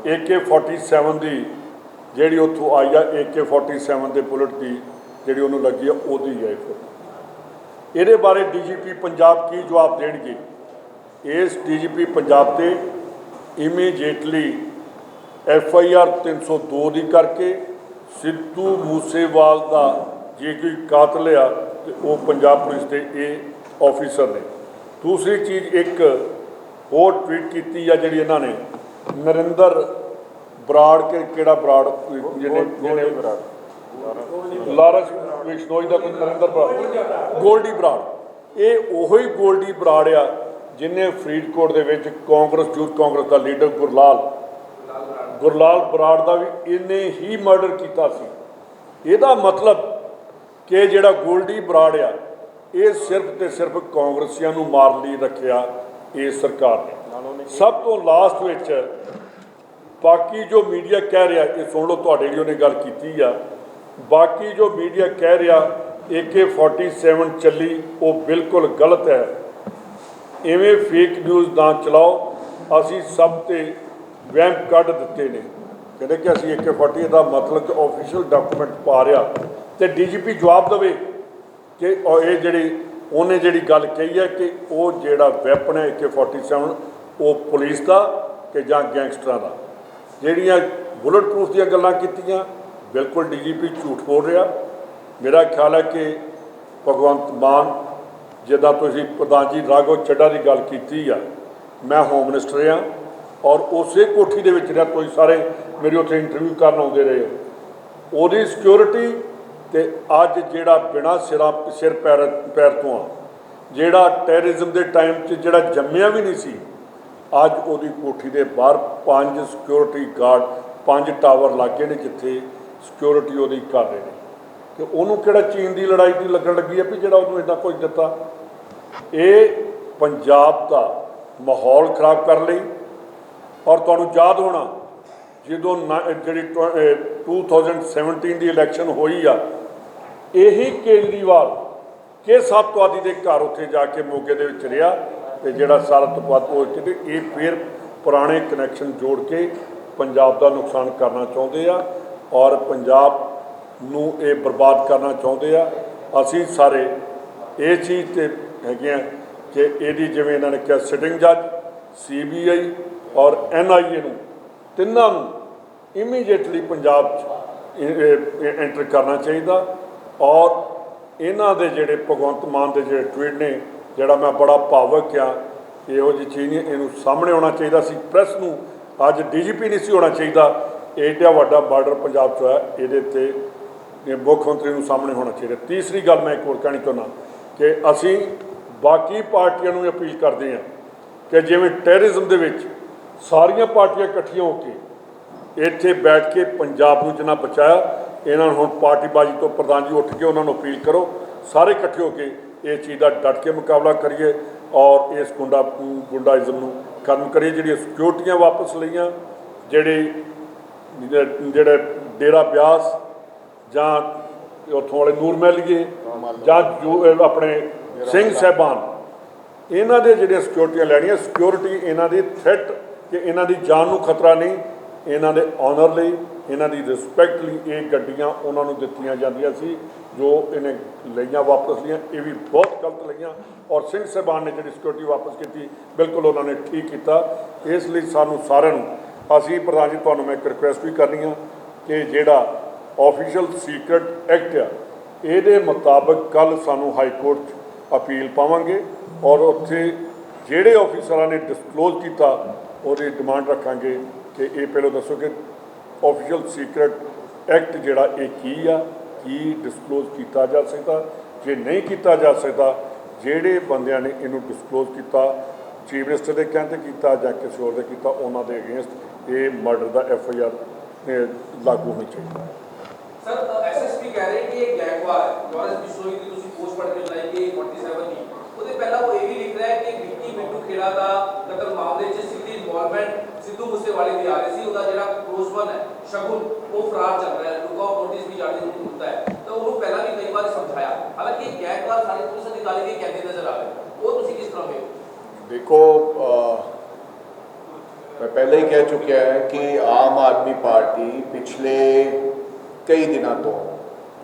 AK-47 ਦੀ ਜਿਹੜੀ ਉੱਥੋਂ ਆਈ ਆ, AK-47 ਦੇ ਬੁਲਟ ਦੀ ਜਿਹੜੀ ਉਹਨੂੰ ਲੱਗੀ ਆ, ਉਹਦੀ ਹੈ। ਇਹਦੇ ਬਾਰੇ DGP ਪੰਜਾਬ ਕੀ ਜਵਾਬ ਦੇਣਗੇ? ਇਸ DGP ਪੰਜਾਬ 'ਤੇ ਇਮੀਡੀਏਟਲੀ FIR 302 ਦੀ ਕਰਕੇ ਸਿੱਧੂ ਮੂਸੇਵਾਲ ਦਾ ਜੇ ਕੋਈ ਕਾਤਲ ਆ ਤੇ ਉਹ ਪੰਜਾਬ ਪੁਲਿਸ ਦੇ ਇਹ ਆਫੀਸਰ ਨੇ। ਦੂਸਰੀ ਚੀਜ਼, ਇੱਕ ਹੋਰ ਟਵੀਟ ਕੀਤੀ ਆ ਜਿਹੜੀ ਇਹਨਾਂ ਨੇ, ਨਰਿੰਦਰ ਬਰਾੜ ਕਿਹੜਾ ਬਰਾੜ ਜਿਹਨੇ ਲਾਰੈਂਸ ਬਿਸ਼ਨੋਈ ਦਾ ਕੋਈ ਨਰਿੰਦਰ ਬਰਾੜ, ਗੋਲਡੀ ਬਰਾੜ, ਇਹ ਉਹੀ ਗੋਲਡੀ ਬਰਾੜ ਆ ਜਿਹਨੇ ਫਰੀਦਕੋਟ ਦੇ ਵਿੱਚ ਕਾਂਗਰਸ ਯੂਥ ਕਾਂਗਰਸ ਦਾ ਲੀਡਰ ਗੁਰਲਾਲ ਬਰਾੜ ਦਾ ਵੀ ਇਹਨੇ ਹੀ ਮਰਡਰ ਕੀਤਾ ਸੀ। ਇਹਦਾ ਮਤਲਬ ਕਿ ਜਿਹੜਾ ਗੋਲਡੀ ਬਰਾੜ ਆ, ਇਹ ਸਿਰਫ ਤੇ ਸਿਰਫ ਕਾਂਗਰਸੀਆਂ ਨੂੰ ਮਾਰਨ ਲਈ ਰੱਖਿਆ ਇਸ ਸਰਕਾਰ ਨੇ। ਸਭ ਤੋਂ ਲਾਸਟ ਵਿੱਚ ਬਾਕੀ ਜੋ ਮੀਡੀਆ ਕਹਿ ਰਿਹਾ, ਇਹ ਸੁਣ ਲਓ, ਤੁਹਾਡੇ ਲਈ ਉਹਨੇ ਗੱਲ ਕੀਤੀ ਆ, ਬਾਕੀ ਜੋ ਮੀਡੀਆ ਕਹਿ ਰਿਹਾ AK-47 ਚੱਲੀ, ਉਹ ਬਿਲਕੁਲ ਗਲਤ ਹੈ। ਇਵੇਂ ਫੇਕ ਨਿਊਜ਼ ਨਾ ਚਲਾਓ। ਅਸੀਂ ਸਭ 'ਤੇ ਵਹਿਮ ਕੱਢ ਦਿੱਤੇ ਨੇ। ਕਹਿੰਦੇ ਕਿ ਅਸੀਂ AK-40 ਦਾ ਮਤਲਬ ਕਿ ਆਫੀਸ਼ੀਅਲ ਡਾਕੂਮੈਂਟ ਪਾ ਰਿਹਾ, ਅਤੇ DGP ਜਵਾਬ ਦੇਵੇ ਕਿ ਉਹਨੇ ਜਿਹੜੀ ਗੱਲ ਕਹੀ ਹੈ ਕਿ ਉਹ ਜਿਹੜਾ ਵੈਪਨ ਹੈ AK-47 ਉਹ ਪੁਲਿਸ ਦਾ ਕਿ ਜਾਂ ਗੈਂਗਸਟਰਾਂ ਦਾ। ਜਿਹੜੀਆਂ ਬੁਲਟ ਪ੍ਰੂਫ ਦੀਆਂ ਗੱਲਾਂ ਕੀਤੀਆਂ, ਬਿਲਕੁਲ ਡੀਜੀਪੀ ਝੂਠ ਬੋਲ ਰਿਹਾ। ਮੇਰਾ ਖਿਆਲ ਹੈ ਕਿ ਭਗਵੰਤ ਮਾਨ, ਜਿੱਦਾਂ ਤੁਸੀਂ ਪ੍ਰਧਾਨ ਜੀ ਰਾਘਵ ਚੱਡਾ ਦੀ ਗੱਲ ਕੀਤੀ ਆ, ਮੈਂ ਹੋਮ ਮਿਨਿਸਟਰ ਹਾਂ ਔਰ ਉਸੇ ਕੋਠੀ ਦੇ ਵਿੱਚ ਰਿਹਾ, ਤੁਸੀਂ ਸਾਰੇ ਮੇਰੀ ਉੱਥੇ ਇੰਟਰਵਿਊ ਕਰਨ ਆਉਂਦੇ ਰਹੇ ਹੋ। ਉਹਦੀ ਸਿਕਿਉਰਿਟੀ ਤੇ ਅੱਜ ਜਿਹੜਾ ਬਿਨਾਂ ਸਿਰ ਪੈਰ ਤੋਂ ਆ, ਜਿਹੜਾ ਟੈਰਰਿਜ਼ਮ ਦੇ ਟਾਈਮ 'ਚ ਜਿਹੜਾ ਜੰਮਿਆ ਵੀ ਨਹੀਂ ਸੀ, ਅੱਜ ਉਹਦੀ ਕੋਠੀ ਦੇ ਬਾਹਰ 5 ਸਿਕਿਉਰਿਟੀ ਗਾਰਡ, 5 ਟਾਵਰ ਲੱਗੇ ਨੇ ਜਿੱਥੇ ਸਿਕਿਉਰਿਟੀ ਉਹਦੀ ਕਰ ਰਹੇ ਨੇ। ਕਿ ਉਹਨੂੰ ਕਿਹੜਾ ਚੀਨ ਦੀ ਲੜਾਈ ਦੀ ਲੱਗਣ ਲੱਗੀ ਹੈ ਵੀ ਜਿਹੜਾ ਉਹਨੂੰ ਇੰਨਾ ਕੁਝ ਦਿੱਤਾ। ਇਹ ਪੰਜਾਬ ਦਾ ਮਾਹੌਲ ਖਰਾਬ ਕਰਨ ਲਈ। ਔਰ ਤੁਹਾਨੂੰ ਯਾਦ ਹੋਣਾ ਜਦੋਂ ਜਿਹੜੀ 2017 ਦੀ ਇਲੈਕਸ਼ਨ ਹੋਈ ਆ, ਇਹੀ ਕੇਜਰੀਵਾਲ ਕਿਸ ਅੱਤਵਾਦੀ ਦੇ ਘਰ ਉੱਥੇ ਜਾ ਕੇ ਮੋਗੇ ਦੇ ਵਿੱਚ ਰਿਹਾ ਤੇ ਜਿਹੜਾ ਸਾਰਾ ਅੱਤਵਾਦ ਉਹ ਕਹਿੰਦੇ ਇਹ ਫਿਰ ਪੁਰਾਣੇ ਕਨੈਕਸ਼ਨ ਜੋੜ ਕੇ ਪੰਜਾਬ ਦਾ ਨੁਕਸਾਨ ਕਰਨਾ ਚਾਹੁੰਦੇ ਆ ਔਰ ਪੰਜਾਬ ਨੂੰ ਇਹ ਬਰਬਾਦ ਕਰਨਾ ਚਾਹੁੰਦੇ ਆ। ਅਸੀਂ ਸਾਰੇ ਇਹ ਚੀਜ਼ 'ਤੇ ਹੈਗੇ ਆ ਕਿ ਇਹਦੀ ਜਿਵੇਂ ਇਹਨਾਂ ਨੇ ਕਿਹਾ ਸਿਟਿੰਗ ਜੱਜ, CBI ਔਰ NIA ਨੂੰ ਤਿੰਨਾਂ ਨੂੰ ਇਮੀਡੀਏਟਲੀ ਪੰਜਾਬ 'ਚ ਐਂਟਰ ਕਰਨਾ ਚਾਹੀਦਾ। ਔਰ ਇਹਨਾਂ ਦੇ ਜਿਹੜੇ ਭਗਵੰਤ ਮਾਨ ਦੇ ਜਿਹੜੇ ਟਵੀਟ ਨੇ, ਜਿਹੜਾ ਮੈਂ ਬੜਾ ਭਾਵਕ ਆ, ਇਹੋ ਜਿਹੀ ਚੀਜ਼ ਨਹੀਂ, ਇਹਨੂੰ ਸਾਹਮਣੇ ਆਉਣਾ ਚਾਹੀਦਾ ਸੀ ਪ੍ਰੈਸ ਨੂੰ। ਅੱਜ DGP ਨਹੀਂ ਸੀ ਹੋਣਾ ਚਾਹੀਦਾ। ਏਡਾ ਵੱਡਾ ਬਾਰਡਰ ਪੰਜਾਬ 'ਚ ਹੋਇਆ, ਇਹਦੇ 'ਤੇ ਮੁੱਖ ਮੰਤਰੀ ਨੂੰ ਸਾਹਮਣੇ ਹੋਣਾ ਚਾਹੀਦਾ। ਤੀਸਰੀ ਗੱਲ ਮੈਂ ਇੱਕ ਹੋਰ ਕਹਿਣੀ ਚਾਹੁੰਦਾ ਕਿ ਅਸੀਂ ਬਾਕੀ ਪਾਰਟੀਆਂ ਨੂੰ ਅਪੀਲ ਕਰਦੇ ਹਾਂ ਕਿ ਜਿਵੇਂ ਟੈਰਰਿਜ਼ਮ ਦੇ ਵਿੱਚ ਸਾਰੀਆਂ ਪਾਰਟੀਆਂ ਇਕੱਠੀਆਂ ਹੋ ਕੇ ਇੱਥੇ ਬੈਠ ਕੇ ਪੰਜਾਬ ਨੂੰ ਜਿੰਨਾ ਬਚਾਇਆ, ਇਹਨਾਂ ਨੂੰ ਹੁਣ ਪਾਰਟੀਬਾਜ਼ੀ ਤੋਂ ਪ੍ਰਧਾਨ ਜੀ ਉੱਠ ਕੇ ਉਹਨਾਂ ਨੂੰ ਅਪੀਲ ਕਰੋ, ਸਾਰੇ ਇਕੱਠੇ ਹੋ ਕੇ ਇਹ ਚੀਜ਼ ਦਾ ਡਟ ਕੇ ਮੁਕਾਬਲਾ ਕਰੀਏ ਔਰ ਇਸ ਗੁੰਡਾਇਜ਼ਮ ਨੂੰ ਖਤਮ ਕਰੀਏ। ਜਿਹੜੀਆਂ ਸਿਕਿਉਰਟੀਆਂ ਵਾਪਸ ਲਈਆਂ, ਜਿਹੜੇ ਡੇਰਾ ਬਿਆਸ ਜਾਂ ਉੱਥੋਂ ਵਾਲੇ ਨੂਰ ਮਹਿਲੀਏ ਜਾਂ ਜੋ ਆਪਣੇ ਸਿੰਘ ਸਾਹਿਬਾਨ, ਇਹਨਾਂ ਦੇ ਜਿਹੜੀਆਂ ਸਿਕਿਉਰਟੀਆਂ ਲੈਣੀਆਂ, ਸਿਕਿਉਰਿਟੀ ਇਹਨਾਂ ਦੀ ਥ੍ਰੈਟ ਕਿ ਇਹਨਾਂ ਦੀ ਜਾਨ ਨੂੰ ਖਤਰਾ ਨਹੀਂ, ਇਹਨਾਂ ਦੇ ਆਨਰ ਲਈ, ਇਹਨਾਂ ਦੀ ਰਿਸਪੈਕਟ ਲਈ ਇਹ ਗੱਡੀਆਂ ਉਹਨਾਂ ਨੂੰ ਦਿੱਤੀਆਂ ਜਾਂਦੀਆਂ ਸੀ ਜੋ ਇਹਨੇ ਲਈਆਂ ਵਾਪਸ ਲਈਆਂ। ਇਹ ਵੀ ਬਹੁਤ ਗਲਤ ਲਈਆਂ ਔਰ ਸਿੰਘ ਸਾਹਿਬਾਨ ਨੇ ਜਿਹੜੀ ਸਿਕਿਉਰਿਟੀ ਵਾਪਸ ਕੀਤੀ, ਬਿਲਕੁਲ ਉਹਨਾਂ ਨੇ ਠੀਕ ਕੀਤਾ। ਇਸ ਲਈ ਸਾਨੂੰ ਸਾਰਿਆਂ ਨੂੰ, ਅਸੀਂ ਪ੍ਰਧਾਨ ਜੀ ਤੁਹਾਨੂੰ ਮੈਂ ਇੱਕ ਰਿਕੁਐਸਟ ਵੀ ਕਰਨੀ ਆ ਕਿ ਜਿਹੜਾ ਆਫੀਸ਼ੀਅਲ ਸੀਕਰਟ ਐਕਟ ਆ, ਇਹਦੇ ਮੁਤਾਬਕ ਕੱਲ੍ਹ ਸਾਨੂੰ ਹਾਈ ਕੋਰਟ 'ਚ ਅਪੀਲ ਪਾਵਾਂਗੇ ਔਰ ਉੱਥੇ ਜਿਹੜੇ ਆਫੀਸਰਾਂ ਨੇ ਡਿਸਕਲੋਜ਼ ਕੀਤਾ ਉਹਦੀ ਡਿਮਾਂਡ ਰੱਖਾਂਗੇ ਕਿ ਇਹ ਪਹਿਲਾਂ ਦੱਸੋ ਕਿ ਆਫੀਸ਼ੀਅਲ ਸੀਕਰਟ ਐਕਟ ਜਿਹੜਾ ਇਹ ਕੀ ਆ, ਕੀ ਡਿਸਕਲੋਜ਼ ਕੀਤਾ ਜਾ ਸਕਦਾ, ਜੇ ਨਹੀਂ ਕੀਤਾ ਜਾ ਸਕਦਾ, ਜਿਹੜੇ ਬੰਦਿਆਂ ਨੇ ਇਹਨੂੰ ਡਿਸਕਲੋਜ਼ ਕੀਤਾ, ਚੀਫ ਮਿਨਿਸਟਰ ਦੇ ਕਹਿਣ 'ਤੇ ਕੀਤਾ ਜਾਂ ਕਿਸੇ ਹੋਰ ਦੇ ਕੀਤਾ, ਉਹਨਾਂ ਦੇ ਅਗੇਂਸਟ ਇਹ ਮਰਡਰ ਦਾ FIR ਲਾਗੂ ਹੋਣੀ ਚਾਹੀਦੀ। सर SSP कह रहे हैं कि एक गैंगवार लॉरेंस बिश्नोई की ਤੁਸੀਂ ਪੋਸਟ ਪੜ੍ਹ ਕੇ ਲਾਈ ਕਿ 47 ਦੀ ਉਹਦੇ ਪਹਿਲਾਂ ਉਹ ਇਹ ਵੀ ਲਿਖ ਰਿਹਾ ਹੈ ਕਿ ਵਿੱਕੀ ਬਿੱਟੂ ਖੇੜਾ ਦਾ ਕਤਲ ਮਾਮਲੇ 'ਚ ਸਿੱਧੀ ਇਨਵੋਲਵਮੈਂਟ ਸਿੱਧੂ ਮੂਸੇਵਾਲੇ ਦੀ ਆ ਰਹੀ ਸੀ। ਉਹਦਾ ਜਿਹੜਾ ਕਲੋਜ਼ਵਨ ਹੈ ਸ਼ਗੁਨ ਉਹ ਫਰਾਰ ਚੱਲ ਰਿਹਾ ਹੈ, ਲੁੱਕ ਆਊਟ ਨੋਟਿਸ ਵੀ ਜਾਰੀ ਹੁੰਦਾ ਹੈ। ਤਾਂ ਉਹਨੂੰ ਪਹਿਲਾਂ ਵੀ ਕਈ ਵਾਰ ਸਮਝਾਇਆ, ਹਾਲਾਂਕਿ ਇਹ ਗੈਂਗਵਾਰ ਸਾਰੀ ਪੁਲਿਸ ਅਧਿਕਾਰੀ ਵੀ ਕਹਿੰਦੇ ਨਜ਼ਰ ਆ ਰਹੇ, ਉਹ ਤੁਸੀਂ ਕਿਸ ਤਰ੍ਹਾਂ ਵੇਖੋ? देखो मैं पहले ही कह चुका है कि आम आदमी पार्टी पिछले कई दिनों तो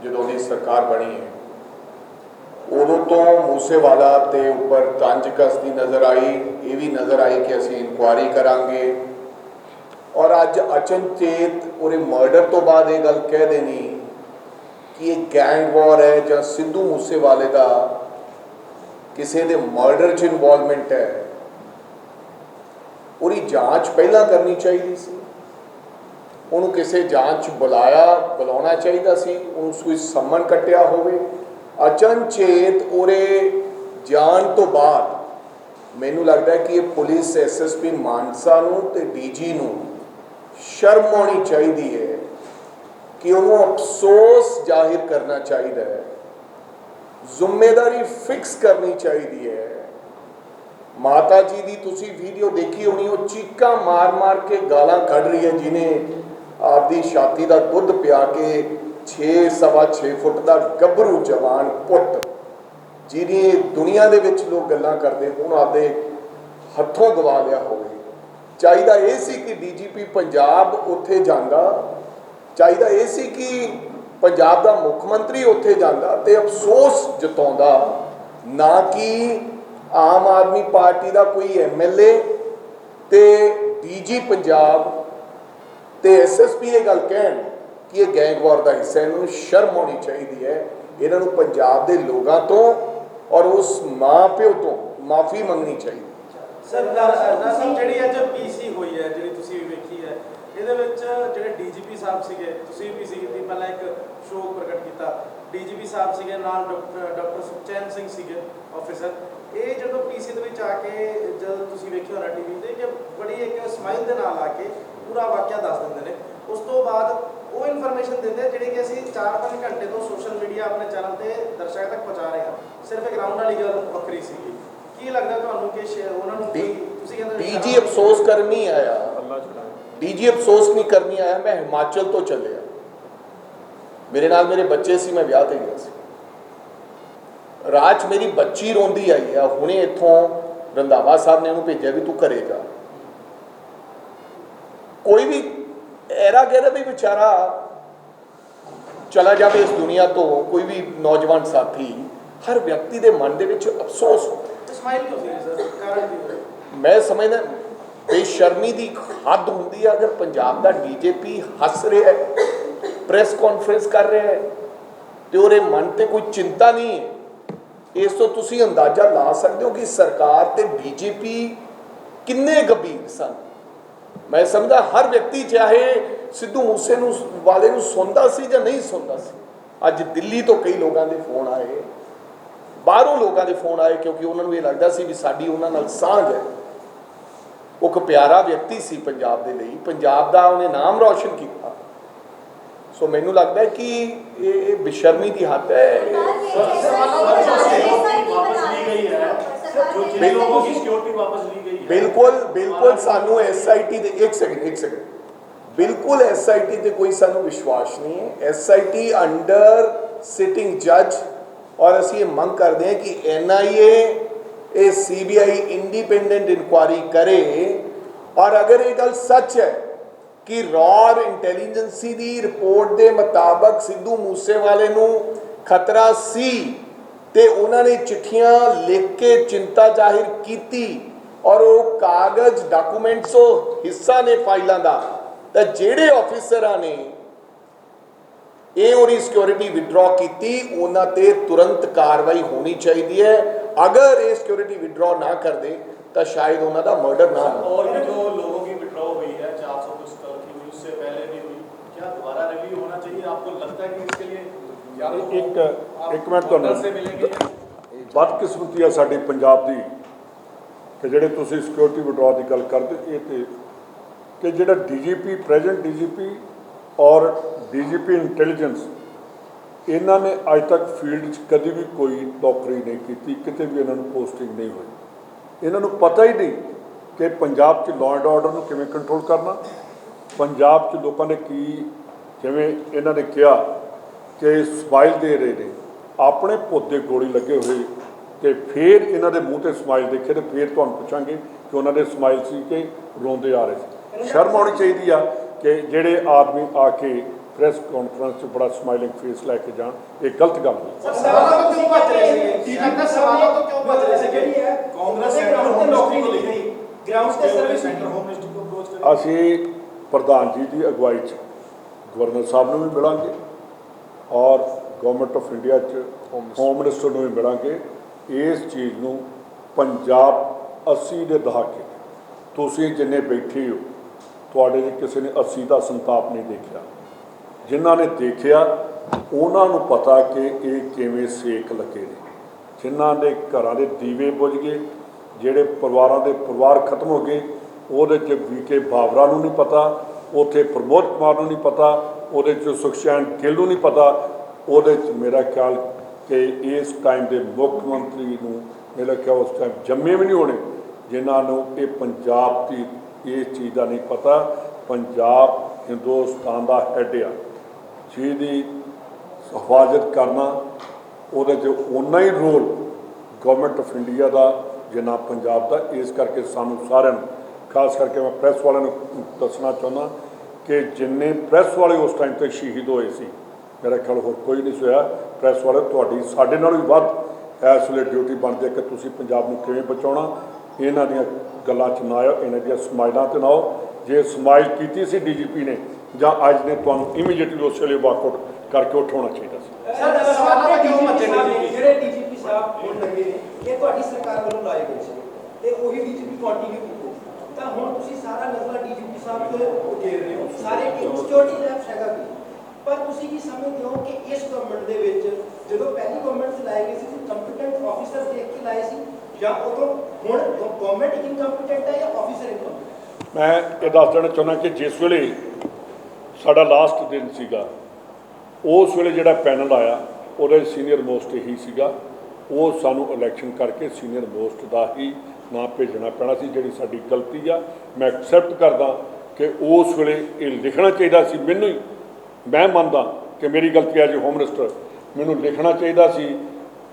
ਜਦੋਂ ਦੀ ਸਰਕਾਰ ਬਣੀ ਹੈ ਉਦੋਂ ਤੋਂ ਮੂਸੇਵਾਲਾ ਤੇ ਉੱਪਰ ਤੰਜ ਕਸਦੀ ਨਜ਼ਰ ਆਈ। ਇਹ ਵੀ ਨਜ਼ਰ ਆਈ ਕਿ ਅਸੀਂ ਇਨਕੁਆਇਰੀ ਕਰਾਂਗੇ ਔਰ ਅੱਜ ਅਚਨਚੇਤ ਉਹਦੇ ਮਰਡਰ ਤੋਂ ਬਾਅਦ ਇਹ ਗੱਲ ਕਹਿ ਦੇਣੀ ਕਿ ਇਹ ਗੈਂਗ ਵਾਰ ਹੈ ਜਾਂ ਸਿੱਧੂ ਮੂਸੇਵਾਲੇ ਦਾ ਕਿਸੇ ਦੇ ਮਰਡਰ 'ਚ ਇਨਵੋਲਵਮੈਂਟ ਹੈ, ਉਹਦੀ ਜਾਂਚ ਪਹਿਲਾਂ ਕਰਨੀ ਚਾਹੀਦੀ ਸੀ। ਉਹਨੂੰ ਕਿਸੇ ਜਾਂਚ ਬੁਲਾਉਣਾ ਚਾਹੀਦਾ ਸੀ, ਉਹਨੂੰ ਕੋਈ ਸੰਮਨ ਕੱਟਿਆ ਹੋਵੇ। ਅਚਨਚੇਤ ਉਹਦੇ ਜਾਣ ਤੋਂ ਬਾਅਦ ਮੈਨੂੰ ਲੱਗਦਾ ਕਿ ਇਹ ਪੁਲਿਸ SSP ਮਾਨਸਾ ਨੂੰ ਤੇ DG ਨੂੰ ਸ਼ਰਮ ਆਉਣੀ ਚਾਹੀਦੀ ਹੈ ਕਿ ਉਹਨੂੰ ਅਫਸੋਸ ਜ਼ਾਹਿਰ ਕਰਨਾ ਚਾਹੀਦਾ ਹੈ, ਜ਼ਿੰਮੇਵਾਰੀ ਫਿਕਸ ਕਰਨੀ ਚਾਹੀਦੀ ਹੈ। ਮਾਤਾ ਜੀ ਦੀ ਤੁਸੀਂ ਵੀਡੀਓ ਦੇਖੀ ਹੋਣੀ, ਉਹ ਚੀਕਾਂ ਮਾਰ ਕੇ ਗਾਲਾਂ ਕੱਢ ਰਹੀ ਹੈ, ਜਿਹਨੇ ਆਪਦੀ ਛਾਤੀ ਦਾ ਦੁੱਧ ਪਿਆ ਕੇ 6.25 ਫੁੱਟ ਦਾ ਗੱਭਰੂ ਜਵਾਨ ਪੁੱਤ, ਜਿਹਦੀ ਦੁਨੀਆ ਦੇ ਵਿੱਚ ਲੋਕ ਗੱਲਾਂ ਕਰਦੇ ਹੁਣ ਆਪਦੇ ਹੱਥੋਂ ਗਵਾ ਲਿਆ ਹੋਵੇ। ਚਾਹੀਦਾ ਇਹ ਸੀ ਕਿ DGP ਪੰਜਾਬ ਉੱਥੇ ਜਾਂਦਾ, ਚਾਹੀਦਾ ਇਹ ਸੀ ਕਿ ਪੰਜਾਬ ਦਾ ਮੁੱਖ ਮੰਤਰੀ ਉੱਥੇ ਜਾਂਦਾ ਤੇ ਅਫਸੋਸ ਜਤਾਉਂਦਾ, ਨਾ ਕਿ ਆਮ ਆਦਮੀ ਪਾਰਟੀ ਦਾ ਕੋਈ MLA ਤੇ DG ਪੰਜਾਬ ਤੇ SSP ਇਹ ਗੱਲ ਕਹਿਣ ਕਿ ਇਹ ਗੈਂਗਵਾਰ ਦਾ ਹਿੱਸਾ। ਇਹਨਾਂ ਨੂੰ ਸ਼ਰਮ ਆਉਣੀ ਚਾਹੀਦੀ ਹੈ। ਇਹਨਾਂ ਨੂੰ ਪੰਜਾਬ ਦੇ ਲੋਕਾਂ ਤੋਂ ਔਰ ਉਸ ਮਾਂ ਪਿਓ ਤੋਂ ਮਾਫੀ ਮੰਗਣੀ ਚਾਹੀਦੀ। ਸਰਦਾਰ ਸਾਹਿਬ ਜਿਹੜੀ ਅੱਜ ਪੀਸੀ ਹੋਈ ਹੈ, ਜਿਹੜੀ ਤੁਸੀਂ ਵੇਖੀ ਹੈ, ਇਹਦੇ ਵਿੱਚ ਜਿਹੜੇ ਡੀਜੀਪੀ ਸਾਹਿਬ ਸੀਗੇ, ਤੁਸੀਂ ਪੀਸੀ ਕੀਤੀ, ਪਹਿਲਾਂ ਇੱਕ ਸ਼ੋਕ ਪ੍ਰਗਟ ਕੀਤਾ, ਡੀਜੀਪੀ ਸਾਹਿਬ ਸੀਗੇ ਨਾਲ, ਡਾਕਟਰ ਸੁਖਚੈਨ ਸਿੰਘ ਸੀਗੇ ਆਫੀਸਰ। ਇਹ ਜਦੋਂ ਪੀਸੀ ਦੇ ਵਿੱਚ ਆ ਕੇ ਜਦੋਂ ਤੁਸੀਂ ਵੇਖਿਆ ਹੋਣਾ ਟੀਵੀ ਤੇ, ਕਿ ਬੜੀ ਇੱਕ ਸਮਾਈਲ ਦੇ ਨਾਲ ਆ ਕੇ ਪੂਰਾ ਵਾਕਿਆ ਦੱਸ ਦਿੰਦੇ ਨੇ। ਉਸ ਤੋਂ ਬਾਅਦ ਉਹ ਇਨਫੋਰਮੇਸ਼ਨ ਦਿੰਦੇ ਜਿਹੜੀ ਕਿ ਅਸੀਂ 4-5 ਘੰਟੇ ਤੋਂ ਸੋਸ਼ਲ ਮੀਡੀਆ ਆਪਣੇ ਚੈਨਲ ਤੇ ਦਰਸ਼ਕਾਂ ਤੱਕ ਪਹੁੰਚਾ ਰਹੇ ਹਾਂ। ਸਿਰਫ ਇੱਕ ਗਰਾਊਂਡ ਵਾਲੀ ਗੱਲ ਵੱਖਰੀ ਸੀਗੀ। ਕੀ ਲੱਗਦਾ ਤੁਹਾਨੂੰ ਕਿ ਉਹਨਾਂ ਨੂੰ ਤੁਸੀਂ ਕਹਿੰਦੇ ਡੀਜੀ ਅਫਸੋਸ ਕਰਨ ਨਹੀਂ ਆਇਆ, ਡੀਜੀ ਅਫਸੋਸ ਨਹੀਂ ਕਰਨੀ ਆਇਆ। ਮੈਂ ਹਿਮਾਚਲ ਤੋਂ ਚੱਲਿਆ, ਮੇਰੇ ਨਾਲ ਮੇਰੇ ਬੱਚੇ ਸੀ, ਮੈਂ ਵਿਆਹ ਤੇ ਗਿਆ ਸੀ। ਰਾਤ ਮੇਰੀ ਬੱਚੀ ਰੋਂਦੀ ਆਈ ਆ, ਹੁਣੇ ਇੱਥੋਂ ਰੰਧਾਵਾ ਸਾਹਿਬ ਨੇ ਉਹਨੂੰ ਭੇਜਿਆ ਵੀ ਤੂੰ ਘਰੇ ਜਾ। ਕੋਈ ਵੀ ਐਰਾ ਗੈਰਾ ਵੀ ਵਿਚਾਰਾ ਚਲਾ ਜਾਵੇ ਇਸ ਦੁਨੀਆ ਤੋਂ, ਕੋਈ ਵੀ ਨੌਜਵਾਨ ਸਾਥੀ, ਹਰ ਵਿਅਕਤੀ ਦੇ ਮਨ ਦੇ ਵਿੱਚ ਅਫਸੋਸ ਹੁੰਦਾ। ਸਮਾਈਲ ਕਿਉਂ ਸੀ ਸਰ? ਕਾਰਨ ਕੀ ਹੋਇਆ? ਮੈਂ ਸਮਝਦਾ ਬੇਸ਼ਰਮੀ ਦੀ ਹੱਦ ਹੁੰਦੀ ਹੈ। ਅਗਰ ਪੰਜਾਬ ਦਾ ਡੀਜੀਪੀ ਹੱਸ ਰਿਹਾ ਹੈ, ਪ੍ਰੈਸ ਕਾਨਫਰੰਸ ਕਰ ਰਿਹਾ ਹੈ, ਤੇ ਉਹਦੇ ਮਨ ਤੇ ਕੋਈ ਚਿੰਤਾ ਨਹੀਂ ਹੈ, ਇਸ ਤੋਂ ਤੁਸੀਂ ਅੰਦਾਜ਼ਾ ਲਾ ਸਕਦੇ ਹੋ ਕਿ ਸਰਕਾਰ ਤੇ ਡੀਜੀਪੀ ਕਿੰਨੇ ਗੰਭੀਰ ਸਨ। ਮੈਂ ਸਮਝਦਾ ਹਰ ਵਿਅਕਤੀ ਚਾਹੇ ਸਿੱਧੂ ਮੂਸੇ ਨੂੰ ਵਾਲੇ ਨੂੰ ਸੁਣਦਾ ਸੀ ਜਾਂ ਨਹੀਂ ਸੁਣਦਾ ਸੀ। ਅੱਜ ਦਿੱਲੀ ਤੋਂ ਕਈ ਲੋਕਾਂ ਦੇ ਫੋਨ ਆਏ, ਬਾਹਰੋਂ ਲੋਕਾਂ ਦੇ ਫੋਨ ਆਏ, ਕਿਉਂਕਿ ਉਹਨਾਂ ਨੂੰ ਇਹ ਲੱਗਦਾ ਸੀ ਵੀ ਸਾਡੀ ਉਹਨਾਂ ਨਾਲ ਸਾਂਝ ਹੈ। ਉਹ ਇੱਕ ਪਿਆਰਾ ਵਿਅਕਤੀ ਸੀ ਪੰਜਾਬ ਦੇ ਲਈ, ਪੰਜਾਬ ਦਾ ਉਹਨੇ ਨਾਮ ਰੌਸ਼ਨ ਕੀਤਾ। ਸੋ ਮੈਨੂੰ ਲੱਗਦਾ ਹੈ ਕਿ ਇਹ ਬੇਸ਼ਰਮੀ ਦੀ ਹੱਦ ਹੈ। ਬਿਲਕੁਲ ਸਾਨੂੰ SIT ਦੇ ਇੱਕ ਸੈਕਿੰਡ ਬਿਲਕੁਲ SIT ਤੇ ਕੋਈ ਸਾਨੂੰ ਵਿਸ਼ਵਾਸ ਨਹੀਂ ਹੈ। SIT ਅੰਡਰ ਸਿਟਿੰਗ ਜੱਜ, ਔਰ ਅਸੀਂ ਇਹ ਮੰਗ ਕਰਦੇ ਹਾਂ ਕਿ NIA ਇਹ CBI ਇੰਡੀਪੈਂਡੈਂਟ ਇਨਕੁਆਇਰੀ ਕਰੇ। ਔਰ ਅਗਰ ਇਹ ਗੱਲ ਸੱਚ ਹੈ ਕਿ ਰॉ ਇੰਟੈਲੀਜੈਂਸੀ ਦੀ ਰਿਪੋਰਟ ਦੇ ਮੁਤਾਬਕ ਸਿੱਧੂ ਮੂਸੇਵਾਲੇ ਨੂੰ ਖਤਰਾ ਸੀ ਤੇ ਉਹਨਾਂ ਨੇ ਚਿੱਠੀਆਂ ਲਿਖ ਕੇ ਚਿੰਤਾ ਜ਼ਾਹਿਰ ਕੀਤੀ, ਔਰ ਉਹ ਕਾਗਜ਼ ਡਾਕੂਮੈਂਟਸ ਉਹ ਹਿੱਸਾ ਨੇ ਫਾਈਲਾਂ ਦਾ, ਤਾਂ ਜਿਹੜੇ ਆਫੀਸਰਾਂ ਨੇ ਇਹ ਉਹਦੀ ਸਿਕਿਉਰਿਟੀ ਵਿਡਰਾ ਕੀਤੀ, ਉਹਨਾਂ ਤੇ ਤੁਰੰਤ ਕਾਰਵਾਈ ਹੋਣੀ ਚਾਹੀਦੀ ਹੈ। अगर ये सिक्योरिटी विड्रॉ ना कर दे तो शायद उन्होंने मर्डर ना हो। और भी जो लोगों की विड्रॉ हुई है 400 कुछ कल की हुई, उससे पहले भी हुई, क्या दोबारा रिव्यू होना चाहिए? आपको लगता है कि इसके लिए एक मिनट ਤੁਹਾਨੂੰ ਬਦਕਿਸਮਤੀ ਆ ਸਾਡੀ ਪੰਜਾਬ ਦੀ ਕਿ ਜਿਹੜੇ ਤੁਸੀਂ ਸਿਕਿਉਰਿਟੀ ਵਿਡਰॉ ਦੀ ਗੱਲ ਕਰਦੇ, ਇਹ ਤੇ ਕਿ ਜਿਹੜਾ ਡੀਜੀਪੀ ਪ੍ਰੈਜ਼ੈਂਟ ਡੀਜੀਪੀ ਔਰ ਡੀਜੀਪੀ ਇੰਟੈਲੀਜੈਂਸ, ਇਹਨਾਂ ਨੇ ਅੱਜ ਤੱਕ ਫੀਲਡ 'ਚ ਕਦੀ ਵੀ ਕੋਈ ਨੌਕਰੀ ਨਹੀਂ ਕੀਤੀ, ਕਿਤੇ ਵੀ ਇਹਨਾਂ ਨੂੰ ਪੋਸਟਿੰਗ ਨਹੀਂ ਹੋਈ। ਇਹਨਾਂ ਨੂੰ ਪਤਾ ਹੀ ਨਹੀਂ ਕਿ ਪੰਜਾਬ 'ਚ ਲਾਅ ਐਂਡ ਆਰਡਰ ਨੂੰ ਕਿਵੇਂ ਕੰਟਰੋਲ ਕਰਨਾ, ਪੰਜਾਬ 'ਚ ਲੋਕਾਂ ਨੇ ਕੀ, ਜਿਵੇਂ ਇਹਨਾਂ ਨੇ ਕਿਹਾ ਕਿ ਸਮਾਈਲ ਦੇ ਰਹੇ ਨੇ, ਆਪਣੇ ਪੁੱਤ ਦੇ ਗੋਲੀ ਲੱਗੇ ਹੋਏ, ਤੇ ਫਿਰ ਇਹਨਾਂ ਦੇ ਮੂੰਹ ਤੇ ਸਮਾਈਲ ਦੇਖੇ, ਤੇ ਫਿਰ ਤੁਹਾਨੂੰ ਪੁੱਛਾਂਗੇ ਕਿ ਉਹਨਾਂ ਦੇ ਸਮਾਈਲ ਸੀ ਕਿ ਰੋਂਦੇ ਆ ਰਹੇ ਸੀ। ਸ਼ਰਮ ਆਉਣੀ ਚਾਹੀਦੀ ਆ ਕਿ ਜਿਹੜੇ ਆਦਮੀ ਆ ਕੇ ਪ੍ਰੈਸ ਕਾਨਫਰੰਸ 'ਚ ਬੜਾ ਸਮਾਈਲਿੰਗ ਫੇਸ ਲੈ ਕੇ ਜਾਣ, ਇਹ ਗਲਤ ਗੱਲ ਹੈ। ਸਵਾਲਾਂ ਤੋਂ ਕਿਉਂ ਭੱਜ ਰਹੇ ਸੀਗੇ? ਕੀ ਲੱਗਦਾ ਸਵਾਲਾਂ ਤੋਂ ਕਿਉਂ ਭੱਜ ਰਹੇ ਸੀਗੇ? कांग्रेस सेंटर होम मिनिस्टर को लिखी, ग्राउंड पे सर्विस सेंटर होम मिनिस्टर को अप्रोच करें। ਅਸੀਂ ਪ੍ਰਧਾਨ ਜੀ ਦੀ ਅਗਵਾਈ 'ਚ ਗਵਰਨਰ ਸਾਹਿਬ ਨੂੰ ਵੀ ਮਿਲਾਂਗੇ ਔਰ ਗਵਰਨਮੈਂਟ ਆਫ ਇੰਡੀਆ 'ਚ ਹੋਮ ਮਿਨਿਸਟਰ ਨੂੰ ਵੀ ਮਿਲਾਂਗੇ। ਇਸ ਚੀਜ਼ ਨੂੰ ਪੰਜਾਬ 80 ਦੇ ਦਹਾਕੇ, ਤੁਸੀਂ ਜਿੰਨੇ ਬੈਠੇ ਹੋ, ਤੁਹਾਡੇ 'ਚ ਕਿਸੇ ਨੇ 80 ਦਾ ਸੰਤਾਪ ਨਹੀਂ ਦੇਖਿਆ। ਜਿਨ੍ਹਾਂ ਨੇ ਦੇਖਿਆ ਉਹਨਾਂ ਨੂੰ ਪਤਾ ਕਿ ਇਹ ਕਿਵੇਂ ਸੇਕ ਲੱਗੇ ਨੇ। ਜਿਨ੍ਹਾਂ ਦੇ ਘਰਾਂ ਦੇ ਦੀਵੇ ਬੁਝ ਗਏ, ਜਿਹੜੇ ਪਰਿਵਾਰਾਂ ਦੇ ਪਰਿਵਾਰ ਖਤਮ ਹੋ ਗਏ, ਉਹਦੇ 'ਚ VK ਬਾਬਰਾ ਨੂੰ ਨਹੀਂ ਪਤਾ, ਉੱਥੇ ਪ੍ਰਮੋਦ ਕੁਮਾਰ ਨੂੰ ਨਹੀਂ ਪਤਾ, ਉਹਦੇ 'ਚ ਸੁਖਚੈਨ ਗਿੱਲ ਨੂੰ ਨਹੀਂ ਪਤਾ, ਉਹਦੇ 'ਚ ਮੇਰਾ ਖਿਆਲ ਕਿ ਇਸ ਟਾਈਮ ਦੇ ਮੁੱਖ ਮੰਤਰੀ ਨੂੰ ਮੇਰਾ ਖਿਆਲ ਉਸ ਟਾਈਮ ਜੰਮੇ ਵੀ ਨਹੀਂ ਹੋਣੇ, ਜਿਨ੍ਹਾਂ ਨੂੰ ਇਹ ਪੰਜਾਬ ਦੀ ਇਸ ਚੀਜ਼ ਦਾ ਨਹੀਂ ਪਤਾ। ਪੰਜਾਬ ਹਿੰਦੁਸਤਾਨ ਦਾ ਹੈੱਡ ਆ, ਜਿਹਦੀ ਹਿਫਾਜ਼ਤ ਕਰਨਾ ਉਹਦੇ 'ਚ ਓਨਾ ਹੀ ਰੋਲ ਗਵਰਨਮੈਂਟ ਆਫ ਇੰਡੀਆ ਦਾ ਜਿੰਨਾ ਪੰਜਾਬ ਦਾ। ਇਸ ਕਰਕੇ ਸਾਨੂੰ ਸਾਰਿਆਂ ਨੂੰ, ਖਾਸ ਕਰਕੇ ਮੈਂ ਪ੍ਰੈਸ ਵਾਲਿਆਂ ਨੂੰ ਦੱਸਣਾ ਚਾਹੁੰਦਾ ਕਿ ਜਿੰਨੇ ਪ੍ਰੈਸ ਵਾਲੇ ਉਸ ਟਾਈਮ 'ਤੇ ਸ਼ਹੀਦ ਹੋਏ ਸੀ, ਮੇਰਾ ਖਿਆਲ ਹੋਰ ਕੋਈ ਨਹੀਂ ਹੋਇਆ। ਪ੍ਰੈਸ ਵਾਲੇ ਤੁਹਾਡੀ ਸਾਡੇ ਨਾਲੋਂ ਵੀ ਵੱਧ ਇਸ ਵੇਲੇ ਡਿਊਟੀ ਬਣਦੀ ਹੈ ਕਿ ਤੁਸੀਂ ਪੰਜਾਬ ਨੂੰ ਕਿਵੇਂ ਬਚਾਉਣਾ। ਇਹਨਾਂ ਦੀਆਂ ਗੱਲਾਂ 'ਚ ਨਾ ਆਓ, ਇਹਨਾਂ ਦੀਆਂ ਸਮਾਈਲਾਂ 'ਤੇ ਨਾ ਆਓ। ਜੇ ਸਮਾਈਲ ਕੀਤੀ ਸੀ DGP ਨੇ ਜਾਂ ਅੱਜ ਨੇ ਤੁਹਾਨੂੰ ਇਮੀਡੀਏਟਲੀ ਉਸ ਵੇਲੇ ਵਾਕਆਊਟ ਕਰਕੇ ਉੱਠ ਹੋਣਾ ਚਾਹੀਦਾ ਸੀ। ਸਰ, ਸਵਾਲਾਂ ਤਾਂ ਕਿਉਂ ਮੱਚੇ ਨੇ ਜੀ? ਜਿਹੜੇ ਡੀਜੀਪੀ ਸਾਹਿਬ ਹੁਣ ਲੱਗੇ ਨੇ ਇਹ ਤੁਹਾਡੀ ਸਰਕਾਰ ਵੱਲੋਂ ਲਾਏ ਗਏ ਸੀ ਤੇ ਉਹੀ ਡੀਜੀਪੀ ਕੰਟੀਨਿਊ ਕੀਤੇ ਤਾਂ ਹੁਣ ਤੁਸੀਂ ਸਾਰਾ ਨਜ਼ਲਾ ਡੀਜੀਪੀ ਸਾਹਿਬ ਤੇ ਘੇਰ ਰਹੇ ਹੋ ਸਾਰੇ ਸਿਕਿਉਰਿਟੀ ਲੈਪਸ ਹੈਗਾ ਵੀ ਪਰ ਤੁਸੀਂ ਕੀ ਸਮਝਦੇ ਹੋ ਕਿ ਇਸ ਗਵਰਨਮੈਂਟ ਦੇ ਵਿੱਚ ਜਦੋਂ ਪਹਿਲੀ ਗਵਰਨਮੈਂਟ ਲਾਏ ਗਏ ਸੀ ਕੰਪੀਟੈਂਟ ਆਫੀਸਰ ਦੇਖ ਕੇ ਲਾਏ ਸੀ ਜਾਂ ਉਦੋਂ ਹੁਣ ਗਵਰਨਮੈਂਟ ਇਨਕੰਪੀਟੈਂਟ ਹੈ ਜਾਂ ਆਫੀਸਰ ਇਨਕੰਪੀਟੈਂਟ? ਮੈਂ ਇਹ ਦੱਸ ਦੇਣਾ ਚਾਹੁੰਦਾ ਕਿ ਜਿਸ ਵੇਲੇ ਸਾਡਾ ਲਾਸਟ ਦਿਨ ਸੀਗਾ ਉਸ ਵੇਲੇ ਜਿਹੜਾ ਪੈਨਲ ਆਇਆ ਉਹਦੇ ਸੀਨੀਅਰ ਮੋਸਟ ਇਹੀ ਸੀਗਾ, ਉਹ ਸਾਨੂੰ ਇਲੈਕਸ਼ਨ ਕਰਕੇ ਸੀਨੀਅਰ ਮੋਸਟ ਦਾ ਹੀ ਨਾਂ ਭੇਜਣਾ ਪੈਣਾ ਸੀ, ਜਿਹੜੀ ਸਾਡੀ ਗਲਤੀ ਆ। ਮੈਂ ਐਕਸੈਪਟ ਕਰਦਾ ਕਿ ਉਸ ਵੇਲੇ ਇਹ ਲਿਖਣਾ ਚਾਹੀਦਾ ਸੀ ਮੈਨੂੰ ਹੀ, ਮੈਂ ਮੰਨਦਾ ਕਿ ਮੇਰੀ ਗਲਤੀ ਹੈ ਜੀ ਹੋਮ ਮਿਨਿਸਟਰ, ਮੈਨੂੰ ਲਿਖਣਾ ਚਾਹੀਦਾ ਸੀ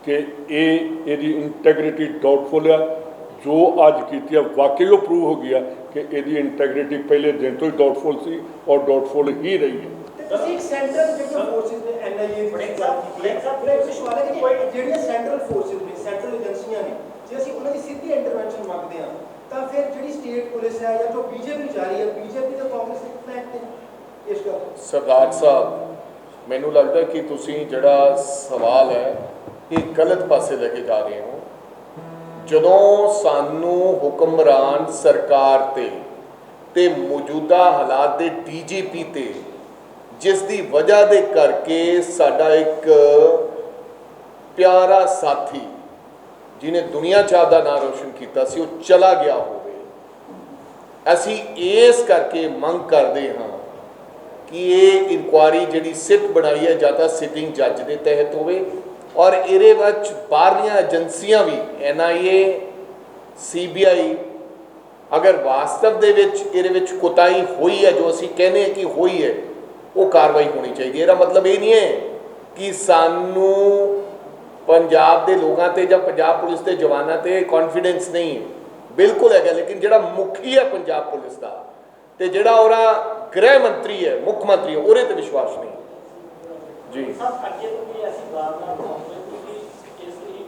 ਕਿ ਇਹਦੀ ਇੰਟੈਗ੍ਰਿਟੀ ਡਾਊਟਫੁਲ ਆ। ਜੋ ਅੱਜ ਕੀਤੀ ਆ ਵਾਕਈ ਉਹ ਪ੍ਰੂਵ ਹੋ ਗਿਆ ਕਿ ਇਹਦੀ ਇੰਟੈਗ੍ਰਿਟੀ ਪਹਿਲੇ ਦਿਨ ਤੋਂ ਹੀ ਡਾਊਟਫੁਲ ਸੀ ਔਰ ਡਾਊਟਫੁਲ ਹੀ ਰਹੀ ਹੈ। ਤੁਸੀਂ ਸੈਂਟਰਲ ਜਿਹੜੀਆਂ ਫੋਰਸਿਸ ਨੇ ਐਨਆਈਏ ਦੀ ਗੱਲ ਕੀਤੀ ਹੈ ਸਵਾਲ ਹੈ ਕਿ ਜਿਹੜੀਆਂ ਸੈਂਟਰਲ ਫੋਰਸਿਸ ਨੇ ਸੈਂਟਰਲ ਏਜੰਸੀਆਂ ਨੇ ਜੇ ਅਸੀਂ ਉਹਨਾਂ ਦੀ ਸਿੱਧੀ ਇੰਟਰਵੈਂਸ਼ਨ ਮੰਗਦੇ ਹਾਂ ਤਾਂ ਫਿਰ ਜਿਹੜੀ ਸਟੇਟ ਪੁਲਿਸ ਹੈ ਜਾਂ ਜੋ ਬੀਜੇਪੀ ਜਾ ਰਹੀ ਹੈ ਬੀਜੇਪੀ ਤੇ ਕਾਂਗਰਸ ਦੇ ਪਲੈਟ ਨੇ ਇਸ ਗੱਲ ਸਰਦਾਰ ਸਾਹਿਬ ਮੈਨੂੰ ਲੱਗਦਾ ਕਿ ਤੁਸੀਂ ਜਿਹੜਾ ਸਵਾਲ ਹੈ ਇਹ ਗਲਤ ਪਾਸੇ ਲੈ ਕੇ ਜਾ ਰਹੇ ਹੋ। ਜਦੋਂ ਸਾਨੂੰ ਹੁਕਮਰਾਨ ਸਰਕਾਰ ਤੇ ਮੌਜੂਦਾ ਹਾਲਾਤ ਦੇ ਡੀਜੀਪੀ ਤੇ ਜਿਸ ਦੀ ਵਜ੍ਹਾ ਦੇ ਕਰਕੇ ਸਾਡਾ ਇੱਕ ਪਿਆਰਾ ਸਾਥੀ ਜਿਹਨੇ ਦੁਨੀਆ 'ਚ ਆਪਦਾ ਨਾਂ ਰੋਸ਼ਨ ਕੀਤਾ ਸੀ ਉਹ ਚਲਾ ਗਿਆ ਹੋਵੇ, ਅਸੀਂ ਇਸ ਕਰਕੇ ਮੰਗ ਕਰਦੇ ਹਾਂ ਕਿ ਇਹ ਇਨਕੁਆਇਰੀ ਜਿਹੜੀ ਸਿੱਟ ਬਣਾਈ ਹੈ ਜਾਂ ਤਾਂ ਸਿਟਿੰਗ ਜੱਜ ਦੇ ਤਹਿਤ ਹੋਵੇ ਔਰ ਇਹਦੇ ਵਿੱਚ ਬਾਹਰਲੀਆਂ ਏਜੰਸੀਆਂ ਵੀ NIA CBI ਅਗਰ ਵਾਸਤਵ ਦੇ ਵਿੱਚ ਇਹਦੇ ਵਿੱਚ ਕੁਤਾਹੀ ਹੋਈ ਹੈ ਜੋ ਅਸੀਂ ਕਹਿੰਦੇ ਹਾਂ ਕਿ ਹੋਈ ਹੈ ਉਹ ਕਾਰਵਾਈ ਹੋਣੀ ਚਾਹੀਦੀ ਹੈ। ਇਹਦਾ ਮਤਲਬ ਇਹ ਨਹੀਂ ਹੈ ਕਿ ਸਾਨੂੰ ਪੰਜਾਬ ਦੇ ਲੋਕਾਂ ਤੇ ਜਾਂ ਪੰਜਾਬ ਪੁਲਿਸ ਦੇ ਜਵਾਨਾਂ ਤੇ ਕੌਨਫੀਡੈਂਸ ਨਹੀਂ ਹੈ, ਬਿਲਕੁਲ ਹੈਗਾ, ਲੇਕਿਨ ਜਿਹੜਾ ਮੁਖੀ ਹੈ ਪੰਜਾਬ ਪੁਲਿਸ ਦਾ ਤੇ ਜਿਹੜਾ ਉਹਦਾ ਗ੍ਰਹਿ ਮੰਤਰੀ ਹੈ ਮੁੱਖ ਮੰਤਰੀ ਉਹਦੇ ਤੇ ਵਿਸ਼ਵਾਸ ਨਹੀਂ ਜੀ। ਸਭ ਅੱਗੇ ਤੋਂ ਵੀ ਐਸੀ ਵਾਰਦਾਤ ਨਾ ਹੋਵੇ ਤੁਸੀਂ ਇਸ ਲਈ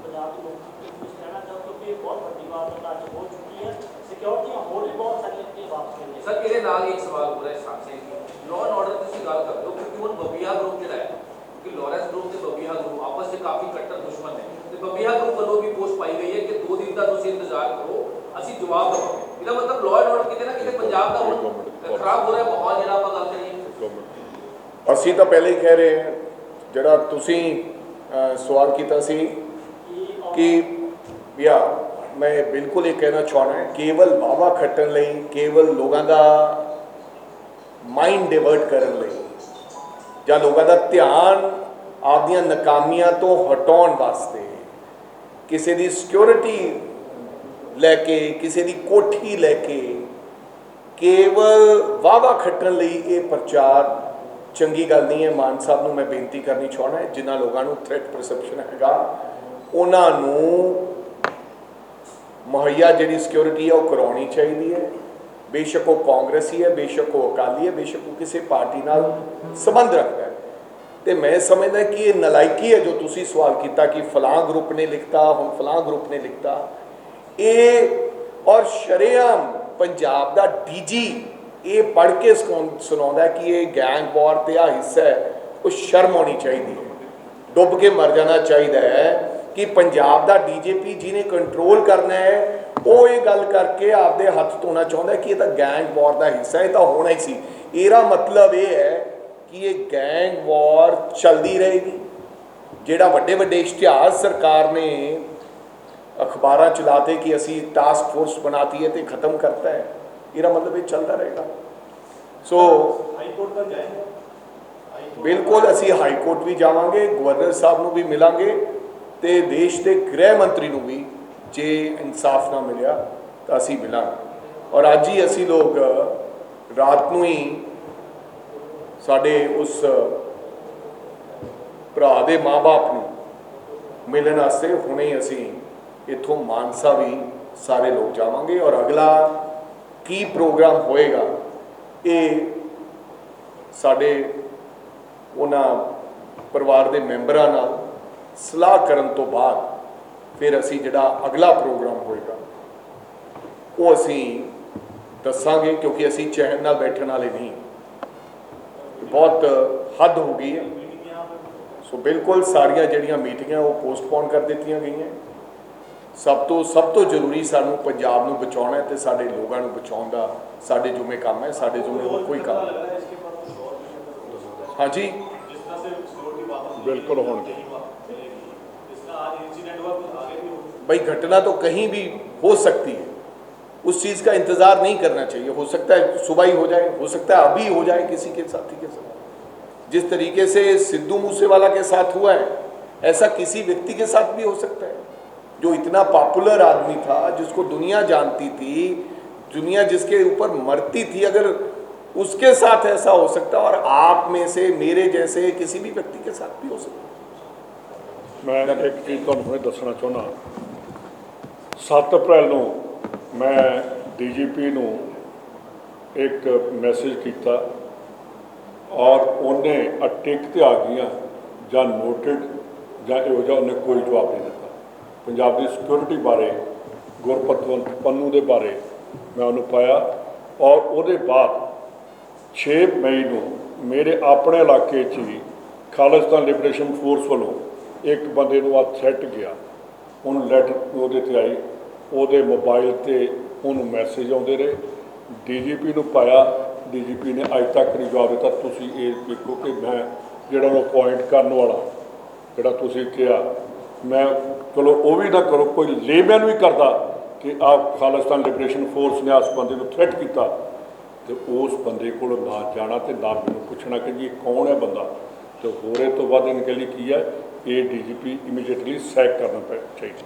ਪੰਜਾਬ ਦੇ ਲੋਕਾਂ ਨੂੰ ਕੁਝ ਕਹਿਣਾ ਚਾਹੋ ਕਿ ਇਹ ਬਹੁਤ ਵੱਡੀ ਵਾਰਦਾਤ ਅੱਜ ਹੋ ਚੁੱਕੀ ਹੈ, ਸਿਕਿਉਰਿਟੀਆਂ ਹੋਰ ਵੀ ਬਹੁਤ ਸਾਰੀਆਂ ਅੱਗੇ ਵਾਪਸ ਹੋਣਗੀਆਂ। ਸਰ ਇਹਦੇ ਨਾਲ ਇੱਕ ਸਵਾਲ ਹੋ ਰਿਹਾ ਸਾਹਮਣੇ ਲਾਅ ਐਂਡ ਆਰਡਰ ਤੁਸੀਂ ਗੱਲ ਕਰਦੇ ਹੋ ਕਿਉਂਕਿ ਹੁਣ ਬੱਬੀਹਾ ਗਰੁੱਪ ਜਿਹੜਾ ਹੈ ਕਿ ਲਾਰੈਂਸ ਗਰੁੱਪ ਤੇ ਬੱਬੀਹਾ ਗਰੁੱਪ ਆਪਸ ਵਿੱਚ ਕਾਫੀ ਕੱਟੜ ਦੁਸ਼ਮਣ ਨੇ ਤੇ ਬੱਬੀਹਾ ਗਰੁੱਪ ਵੱਲੋਂ ਵੀ ਪੋਸਟ ਪਾਈ ਗਈ ਹੈ ਕਿ 2 ਦਿਨ ਦਾ ਤੁਸੀਂ ਇੰਤਜ਼ਾਰ ਕਰੋ ਅਸੀਂ ਜਵਾਬ ਦੇਵਾਂਗੇ। ਇਹਦਾ ਮਤਲਬ ਲਾਅ ਐਂਡ ਆਰਡਰ ਕਿਤੇ ਨਾ ਕਿਤੇ ਪੰਜਾਬ ਦਾ ਹੁਣ ਖਰਾਬ ਹੋ ਰਿਹਾ ਮਾਹੌਲ ਜਿਹੜਾ ਆਪਾਂ ਗੱਲ ਕਰੀਏ। ਅਸੀਂ ਤਾਂ ਪਹਿਲੇ ਹੀ ਕਹਿ ਰਹੇ ਹਾਂ ਜਿਹੜਾ ਤੁਸੀਂ ਸਵਾਲ ਕੀਤਾ ਸੀ ਕਿ ਯਾ ਮੈਂ ਬਿਲਕੁਲ ਇਹ ਕਹਿਣਾ ਚਾਹੁੰਦਾ ਕੇਵਲ ਵਾਵਾ ਖੱਟਣ ਲਈ ਕੇਵਲ ਲੋਕਾਂ ਦਾ ਮਾਈਂਡ ਡਿਵਰਟ ਕਰਨ ਲਈ ਜਾਂ ਲੋਕਾਂ ਦਾ ਧਿਆਨ ਆਪਦੀਆਂ ਨਾਕਾਮੀਆਂ ਤੋਂ ਹਟਾਉਣ ਵਾਸਤੇ ਕਿਸੇ ਦੀ ਸਿਕਿਉਰਿਟੀ ਲੈ ਕੇ ਕਿਸੇ ਦੀ ਕੋਠੀ ਲੈ ਕੇ ਕੇਵਲ ਵਾਵਾ ਖੱਟਣ ਲਈ ਇਹ ਪ੍ਰਚਾਰ ਚੰਗੀ ਗੱਲ ਨਹੀਂ ਹੈ। ਮਾਨ ਸਾਹਿਬ ਨੂੰ ਮੈਂ ਬੇਨਤੀ ਕਰਨੀ ਚਾਹੁੰਦਾ ਜਿਨ੍ਹਾਂ ਲੋਕਾਂ ਨੂੰ ਥ੍ਰੈਟ ਪਰਸੈਪਸ਼ਨ ਹੈਗਾ ਉਹਨਾਂ ਨੂੰ ਮੁਹੱਈਆ ਜਿਹੜੀ ਸਿਕਿਉਰਿਟੀ ਹੈ ਉਹ ਕਰਾਉਣੀ ਚਾਹੀਦੀ ਹੈ। ਬੇਸ਼ੱਕ ਉਹ ਕਾਂਗਰਸੀ ਹੈ, ਬੇਸ਼ੱਕ ਉਹ ਅਕਾਲੀ ਹੈ, ਬੇਸ਼ੱਕ ਉਹ ਕਿਸੇ ਪਾਰਟੀ ਨਾਲ ਸੰਬੰਧ ਰੱਖਦਾ ਹੈ। ਤੇ ਮੈਂ ਸਮਝਦਾ ਕਿ ਇਹ ਨਲਾਇਕੀ ਹੈ ਜੋ ਤੁਸੀਂ ਸਵਾਲ ਕੀਤਾ ਕਿ ਫਲਾਂ ਗਰੁੱਪ ਨੇ ਲਿਖਤਾ ਹੁਣ ਫਲਾਂ ਗਰੁੱਪ ਨੇ ਲਿਖਤਾ ਇਹ ਔਰ ਸ਼ਰੇਆਮ ਪੰਜਾਬ ਦਾ DG ਇਹ ਪੜ੍ਹ ਕੇ ਸੁਣਾਉਂਦਾ ਕਿ ਇਹ ਗੈਂਗ ਵਾਰ ਤੇ ਆ ਹਿੱਸਾ ਹੈ। ਉਹ ਸ਼ਰਮ ਆਉਣੀ ਚਾਹੀਦੀ ਹੈ, ਡੁੱਬ ਕੇ ਮਰ ਜਾਣਾ ਚਾਹੀਦਾ ਹੈ ਕਿ ਪੰਜਾਬ ਦਾ DGP ਜਿਹਨੇ ਕੰਟਰੋਲ ਕਰਨਾ ਹੈ ਉਹ ਇਹ ਗੱਲ ਕਰਕੇ ਆਪਦੇ ਹੱਥ ਧੋਣਾ ਚਾਹੁੰਦਾ ਕਿ ਇਹ ਤਾਂ ਗੈਂਗ ਵਾਰ ਦਾ ਹਿੱਸਾ ਹੈ, ਇਹ ਤਾਂ ਹੋਣਾ ਹੀ ਸੀ। ਇਹਦਾ ਮਤਲਬ ਇਹ ਹੈ ਕਿ ਇਹ ਗੈਂਗ ਵਾਰ ਚੱਲਦੀ ਰਹੇਗੀ। ਜਿਹੜਾ ਵੱਡੇ ਵੱਡੇ ਇਸ਼ਤਿਹਾਰ ਸਰਕਾਰ ਨੇ ਅਖਬਾਰਾਂ ਚਲਾਤੇ ਕਿ ਅਸੀਂ ਟਾਸਕ ਫੋਰਸ ਬਣਾਤੀ ਹੈ ਤੇ ਖਤਮ ਕਰਤਾ ਹੈ, ਇਹਦਾ ਮਤਲਬ ਇਹ ਚੱਲਦਾ ਰਹੇਗਾ। ਸੋ ਹਾਈ ਕੋਰਟ ਤੱਕ ਜਾਏਗਾ। ਬਿਲਕੁਲ ਅਸੀਂ ਹਾਈ ਕੋਰਟ ਵੀ ਜਾਵਾਂਗੇ, ਗਵਰਨਰ ਸਾਹਿਬ ਨੂੰ ਵੀ ਮਿਲਾਂਗੇ ਤੇ ਦੇਸ਼ ਦੇ ਗ੍ਰਹਿ ਮੰਤਰੀ ਨੂੰ ਵੀ ਜੇ ਇਨਸਾਫ ਨਾ ਮਿਲਿਆ ਤਾਂ ਅਸੀਂ ਮਿਲਾਂਗੇ। ਔਰ ਅੱਜ ਹੀ ਅਸੀਂ ਲੋਕ ਰਾਤ ਨੂੰ ਹੀ ਸਾਡੇ ਉਸ ਭਰਾ ਦੇ ਮਾਂ-ਬਾਪ ਨੂੰ ਮਿਲਣ ਵਾਸਤੇ ਹੁਣੇ ਅਸੀਂ ਇੱਥੋਂ ਮਾਨਸਾ ਵੀ ਸਾਰੇ ਲੋਕ ਜਾਵਾਂਗੇ ਔਰ ਅਗਲਾ ਕੀ ਪ੍ਰੋਗਰਾਮ ਹੋਏਗਾ ਇਹ ਸਾਡੇ ਉਹਨਾਂ ਪਰਿਵਾਰ ਦੇ ਮੈਂਬਰਾਂ ਨਾਲ ਸਲਾਹ ਕਰਨ ਤੋਂ ਬਾਅਦ ਫਿਰ ਅਸੀਂ ਜਿਹੜਾ ਅਗਲਾ ਪ੍ਰੋਗਰਾਮ ਹੋਏਗਾ ਉਹ ਅਸੀਂ ਦੱਸਾਂਗੇ ਕਿਉਂਕਿ ਅਸੀਂ ਚੈਨ ਨਾਲ ਬੈਠਣ ਵਾਲੇ ਨਹੀਂ। बहुत हद हो गई है। सो बिल्कुल सारिया ਜਿਹੜੀਆਂ ਮੀਟਿੰਗਾਂ ਉਹ ਪੋਸਟਪੋਨ ਕਰ ਦਿੱਤੀਆਂ ਗਈਆਂ। ਸਭ ਤੋਂ ਜ਼ਰੂਰੀ ਸਾਨੂੰ ਪੰਜਾਬ ਨੂੰ ਬਚਾਉਣਾ ਹੈ ਤੇ ਸਾਡੇ ਲੋਕਾਂ ਨੂੰ ਬਚਾਉਣ ਦਾ ਸਾਡੇ ਜੁਮੇ ਕੰਮ ਹੈ, ਸਾਡੇ ਜੁਮੇ ਹੋਰ ਕੋਈ ਕੰਮ ਨਹੀਂ। हाँ जी जिस तरह से सिक्योरिटी वापस बिल्कुल होंगे। जिस तरह आज इंसिडेंट हुआ कुछ आगे भी हो। भाई घटना तो कहीं भी हो सकती है, उस चीज़ का इंतज़ार नहीं करना चाहिए। हो सकता है सुबह ही हो जाए, हो सकता है अभी हो जाए किसी के साथी के साथ। जिस तरीके से सिद्धू मूसेवाला के साथ हुआ है ऐसा किसी व्यक्ति के साथ भी हो सकता है, जो इतना पॉपुलर आदमी था, जिसको दुनिया जानती थी, दुनिया जिसके ऊपर मरती थी, अगर उसके साथ ऐसा हो सकता है और आप में से मेरे जैसे किसी भी व्यक्ति के साथ भी हो सकता है। मैं एक चीज़ तुहानूं हुणे दसना चाहुंदा, 7 अप्रैल ਨੂੰ मैं DGP ਨੂੰ एक मैसेज किया और उन्हें टिक ते आ गई ਜਾਂ नोटिड ਜਾਂ ਇਹੋ ਜਿਹਾ ਉਹਨੇ ਕੋਈ जवाब नहीं दिता। पंजाब की सिक्योरिटी बारे गुरपतवंत पन्नू के बारे मैं उन्होंने पाया और उसके बाद 6 मई को मेरे अपने इलाके ही खालिस्तान लिबरेशन फोर्स वालों एक बंदे को आ थ्रैट गया, उन्होंने लैटर वो आई, वो मोबाइल से उन्होंने मैसेज आते रहे। DGP को पाया, DGP ने अज तक नहीं जवाब दिता। तुसी ये देखो कि मैं जोड़ा अपॉइंट करने वाला जोड़ा तुसी कहा, मैं चलो वो भी ना करो, कोई लेमैन भी करता कि आप खालिस्तान लिबरेशन फोर्स ने उस बंदे को थ्रैट किया तो उस बंदे को ना जाना तो ना मैंने पूछना कि जी कौन है बंदा, तो होरे तो बाद इनके लिए की है ये DGP इमीजिएटली सैक करना चाहिए।